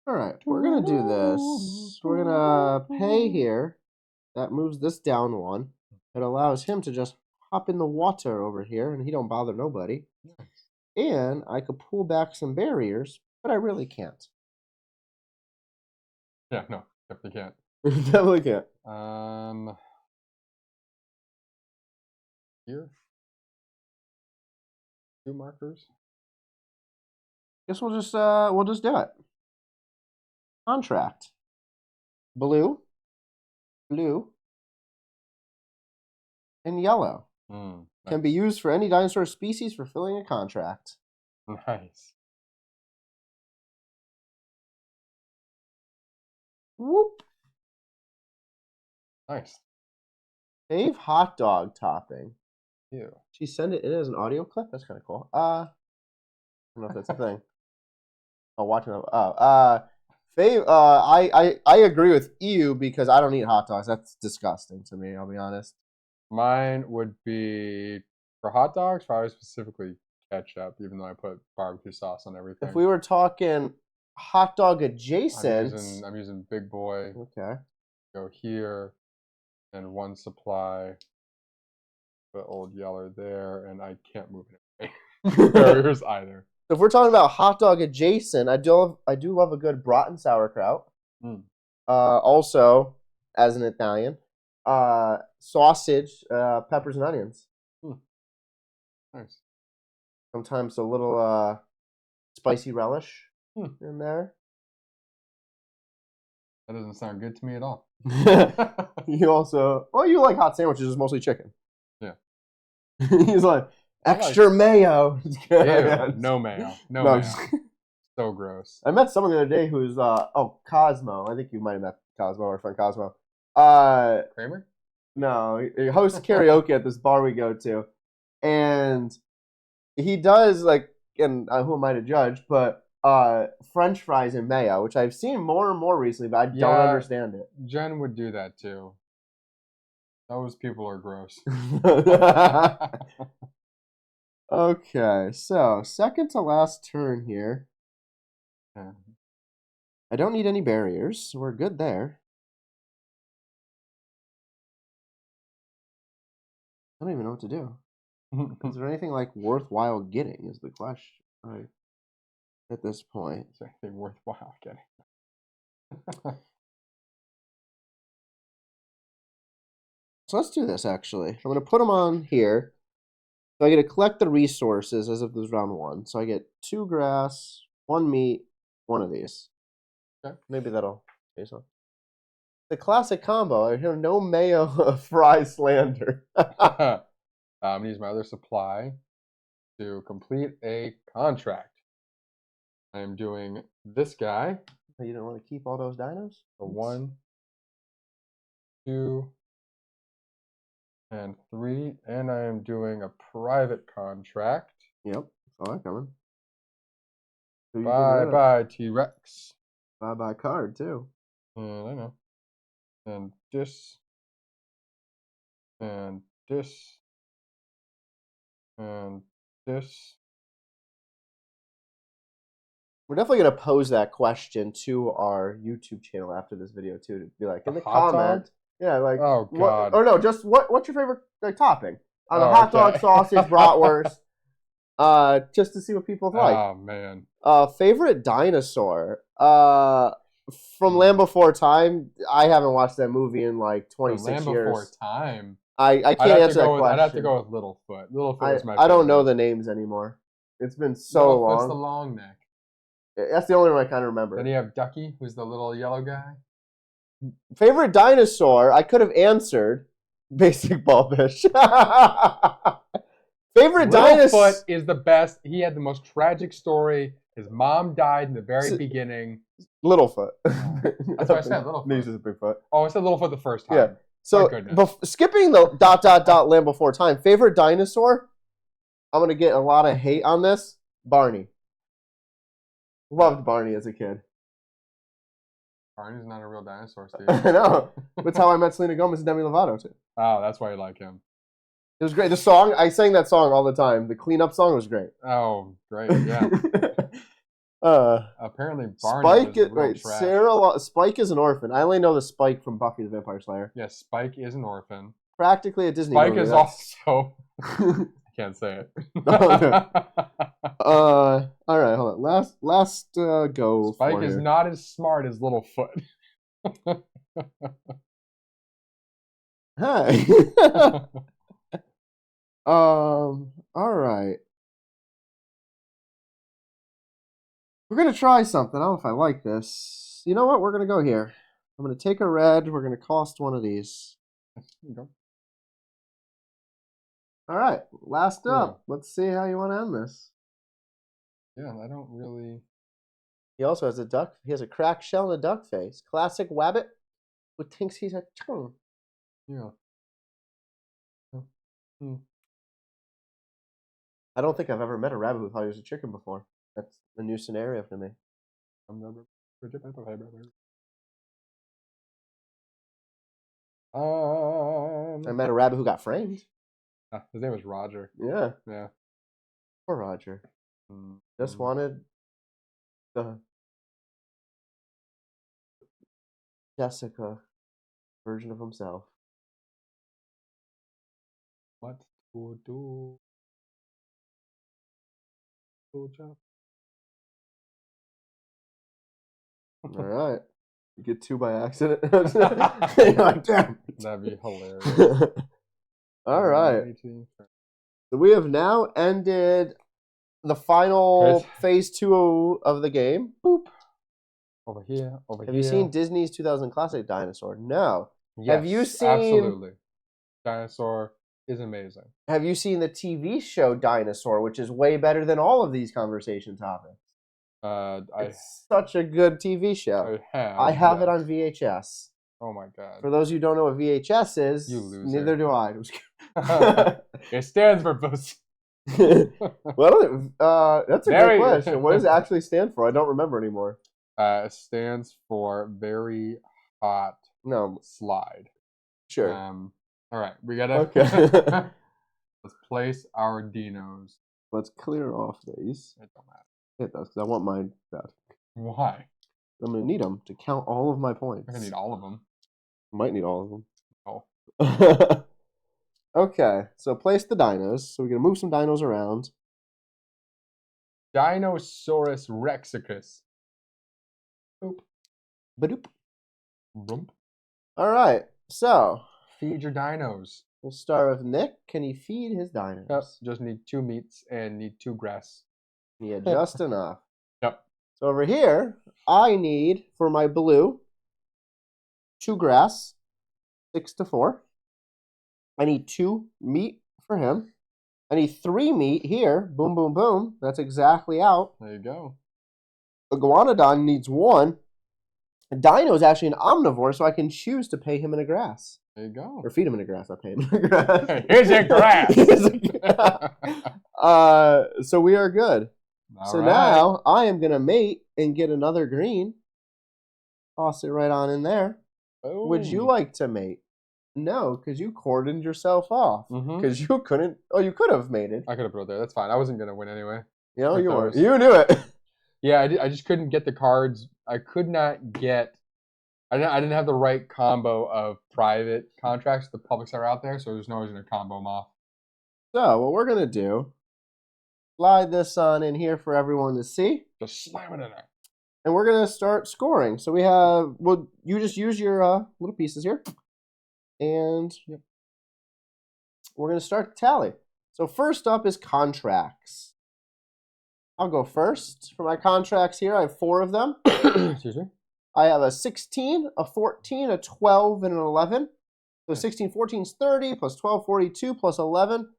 All right, we're going to do this. We're going to pay here. That moves this down one. It allows him to just hop in the water over here, and he don't bother nobody.
Nice.
And I could pull back some barriers, but I really can't.
Yeah, no, definitely can't.
Definitely can't.
Here. 2 markers.
Guess we'll just do it. Contract. Blue, blue, and yellow.
Nice.
Can be used for any dinosaur species fulfilling a contract.
Nice.
Whoop.
Nice.
Save hot dog topping.
Ew.
She send it in as an audio clip? That's kind of cool. I don't know if that's a thing. Oh, watching that. I agree with you because I don't eat hot dogs. That's disgusting to me, I'll be honest.
Mine would be, for hot dogs, probably specifically ketchup, even though I put barbecue sauce on everything.
If we were talking hot dog adjacent.
I'm using Big Boy.
Okay.
Go here, and 1 supply. The old Yeller there, and I can't move it away. Barriers either.
If we're talking about hot dog adjacent, I do love a good Broughton sauerkraut. Also, as an Italian, sausage, peppers and onions.
Nice.
Sometimes a little spicy relish in there.
That doesn't sound good to me at all.
You also, you like hot sandwiches, it's mostly chicken.
Yeah.
He's like, extra mayo.
Ew, no mayo. No mayo. So gross.
I met someone the other day who's, Cosmo. I think you might have met Cosmo, our friend Cosmo.
Kramer?
No, he hosts karaoke at this bar we go to. And he does, and who am I to judge, but French fries and mayo, which I've seen more and more recently, but I don't understand it.
Jen would do that too. Those people are gross.
Okay, so second to last turn here. I don't need any barriers, so we're good there. I don't even know what to do. Is there anything worthwhile getting is the question at this point.
Is there anything worthwhile getting?
So let's do this, actually. I'm going to put them on here. So I get to collect the resources as if this is round 1. So I get 2 grass, 1 meat, 1 of these.
Okay.
Maybe that'll pay some. The classic combo. I hear no mayo fry slander.
I'm going to use my other supply to complete a contract. I am doing this guy.
You didn't want to keep all those dinos?
For 1, 2, and 3. And I am doing a private contract.
Yep. Saw that coming.
Bye-bye, T-Rex.
Bye-bye card, too.
And I know. And this. And this. And this.
We're definitely going to pose that question to our YouTube channel after this video, too, to be like, in the comment. Yeah,
oh, God.
Or no, just what's your favorite topping? On a hot dog, sausage, bratwurst. Just to see what people like.
Oh, man.
Favorite dinosaur? I from Land Before Time, I haven't watched that movie in like
The
26
Land
years.
Before Time.
I can't answer that question.
I'd have to go with Littlefoot. Littlefoot was my favorite.
I don't know the names anymore. It's been so
Littlefoot's
long.
the long neck.
That's the only one I kind of remember.
Then you have Ducky, who's the little yellow guy.
Favorite dinosaur, I could have answered Basic Ballfish. Favorite dinosaur.
Littlefoot is the best. He had the most tragic story. His mom died in the very beginning.
Littlefoot.
That's what I said, Littlefoot.
He's just a big foot.
Oh, I said Littlefoot the first time.
Yeah. So, skipping the ... Land Before Time, favorite dinosaur? I'm going to get a lot of hate on this. Barney. Loved Barney as a kid.
Barney's not a real dinosaur, Steve.
I know. That's how I met Selena Gomez and Demi Lovato, too.
Oh, that's why you like him.
It was great. The song, I sang that song all the time. The cleanup song was great.
Oh, great, yeah. Apparently Barney
Spike
was real trash.
Spike is an orphan. I only know the Spike from Buffy the Vampire Slayer.
Yes, Spike is an orphan.
Practically a Disney
Spike
movie.
is also... I can't say it.
All right, hold on. Last go.
Spike is not as smart as Littlefoot.
Hey. All right. We're gonna try something. I don't know if I like this. You know what? We're gonna go here. I'm gonna take a red. We're gonna cost one of these. All right. Last up. Let's see how you want to end this.
Yeah, I don't really.
He also has a duck. He has a cracked shell and a duck face. Classic wabbit who thinks he's a tongue.
Yeah.
I don't think I've ever met a rabbit who thought he was a chicken before. That's a new scenario for me. I met a rabbit who got framed.
His name was Roger.
Yeah.
Yeah.
Poor Roger. Just wanted the Jessica version of himself.
What to do?
All right. You get 2 by accident. You're like, damn.
That'd be hilarious.
All right. So we have now ended the final phase 2 of the game. Boop.
Over here.
Have you seen Disney's 2000 classic Dinosaur? No.
Yes,
have you seen?
Absolutely. Dinosaur is amazing.
Have you seen the TV show Dinosaur, which is way better than all of these conversation topics? It's such a good TV show. I have it on VHS.
Oh my god!
For those who don't know what VHS is,
you loser.
Neither do I.
It stands for pussy.
Well, that's a good question. What does it actually stand for? I don't remember anymore.
It stands for very hot.
No
slide.
Sure.
All right, we gotta.
Okay.
Let's place our dinos.
Let's clear off these.
It don't matter.
It does, because I want mine back.
Why?
I'm going to need them to count all of my points.
I'm going to need all of them.
Might need all of them.
Oh.
Okay, so place the dinos. So we're going to move some dinos around.
Dinosaurus rexicus. Boop.
Badoop.
Boop.
All right, so.
Feed your dinos.
We'll start with Nick. Can he feed his dinos?
Yep, just need 2 meats and need 2 grass.
Yeah, just enough.
Yep.
So over here, I need, for my blue, 2 grass, 6 to 4. I need 2 meat for him. I need 3 meat here. Boom, boom, boom. That's exactly out.
There you go.
Iguanodon needs 1. A dino is actually an omnivore, so I can choose to pay him in a grass.
There you go.
Or feed him in a grass. I'll pay him in a grass.
Here's your grass.
So we are good.
All right.
Now I am going to mate and get another green. Toss it right on in there.
Boom.
Would you like to mate? No, because you cordoned yourself off. Because you couldn't. Oh, you could have mated.
I could have put it there. That's fine. I wasn't going to win anyway.
You know, you knew it.
Yeah, I just couldn't get the cards. I could not get. I didn't have the right combo of private contracts. The publics are out there, so there's no reason to combo them off.
So what we're gonna do? Slide this on in here for everyone to see.
Just slam it in there.
And we're going to start scoring. So we have, well, you just use your little pieces here. And we're going to start the tally. So first up is contracts. I'll go first. For my contracts here, I have 4 of them.
Excuse me.
I have a 16, a 14, a 12, and an 11. So 16, 14 is 30, plus 12, 42, plus 11,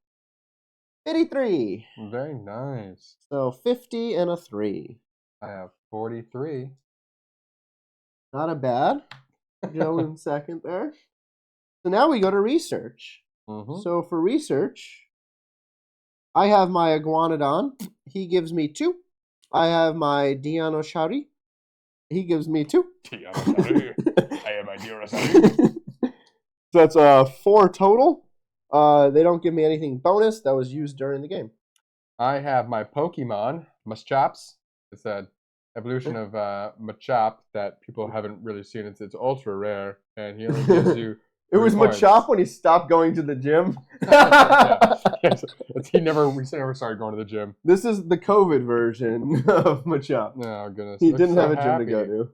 53.
Very nice.
So 50 and a 3.
I have 43.
Not a bad. Joe in second there. So now we go to research. So for research, I have my Iguanodon. He gives me 2. I have my Dianosauri. He gives me 2.
I have my Dianosauri.
So that's 4 total. They don't give me anything bonus that was used during the game.
I have my Pokemon, Machops. It's an evolution of Machop that people haven't really seen. It's ultra rare, and he only gives you.
It was Machop when he stopped going to the gym.
He never started going to the gym.
This is the COVID version of Machop.
Oh goodness,
he didn't have a gym to go to.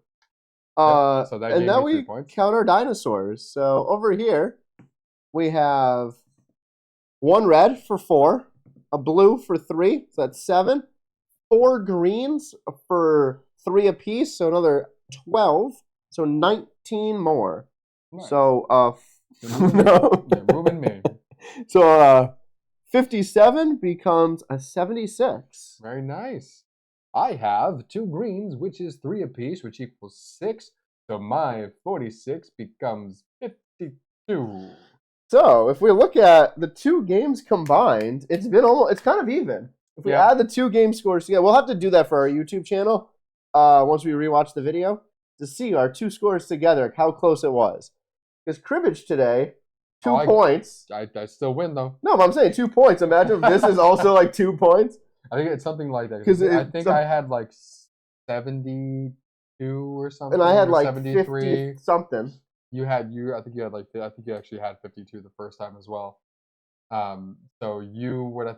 So that and now we count our dinosaurs. So over here, we have 1 red for 4, a blue for 3, so that's 7, 4 greens for 3 apiece, so another 12, so 19 more. Nice. So,
moving me.
So, 57 becomes a 76.
Very nice. I have 2 greens, which is 3 apiece, which equals 6. So my 46 becomes 52.
So if we look at the 2 games combined, it's kind of even. If we add the 2 game scores together, we'll have to do that for our YouTube channel once we rewatch the video to see our 2 scores together, how close it was. Because cribbage today, 2 points.
I still win though.
No, but I'm saying 2 points. Imagine if this is also like 2 points.
I think it's something like that. Because I think I had like 72 or something.
And I had like
73
50 something.
I think you actually had 52 the first time as well. So you would have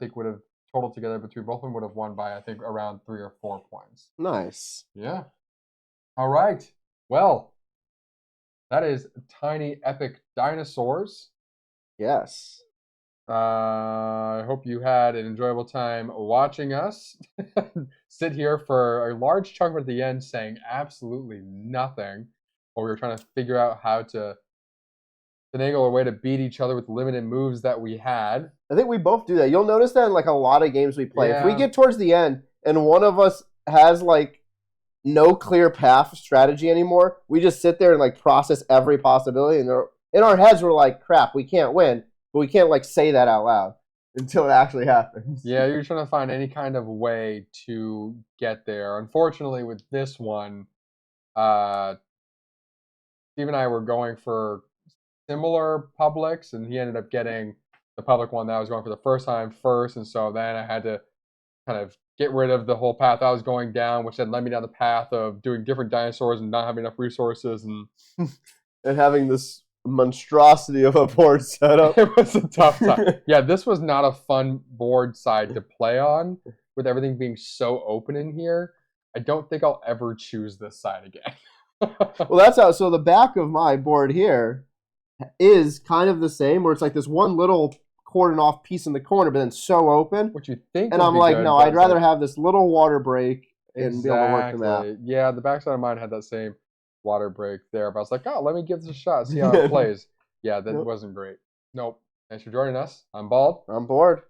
totaled together between both of them would have won by I think around 3 or 4 points.
Nice.
Yeah. All right. Well, that is Tiny Epic Dinosaurs.
Yes.
I hope you had an enjoyable time watching us sit here for a large chunk at the end saying absolutely nothing while we were trying to figure out how to finagle a way to beat each other with limited moves that we had.
I think we both do that. You'll notice that in like a lot of games we play. Yeah. If we get towards the end and one of us has like no clear path strategy anymore, we just sit there and like process every possibility, and in our heads we're like, crap, we can't win. But we can't like say that out loud until it actually happens.
Yeah, you're trying to find any kind of way to get there. Unfortunately, with this one, Steve and I were going for similar publics, and he ended up getting the public one that I was going for the first time first, and so then I had to kind of get rid of the whole path I was going down, which then led me down the path of doing different dinosaurs and not having enough resources and
having this monstrosity of a board setup.
It was a tough time. Yeah, this was not a fun board side to play on with everything being so open in here. I don't think I'll ever choose this side again.
Well, that's how. So the back of my board here is kind of the same, where it's like this one little cordon off piece in the corner, but then so open.
What you think?
And I'm like, no, I'd rather have this little water break and be able to work the map.
Yeah, the backside of mine had that same water break there, but I was like, oh, let me give this a shot, see how it plays. Yeah, that wasn't great. Nope. Thanks for joining us. I'm Bald.
I'm Bored.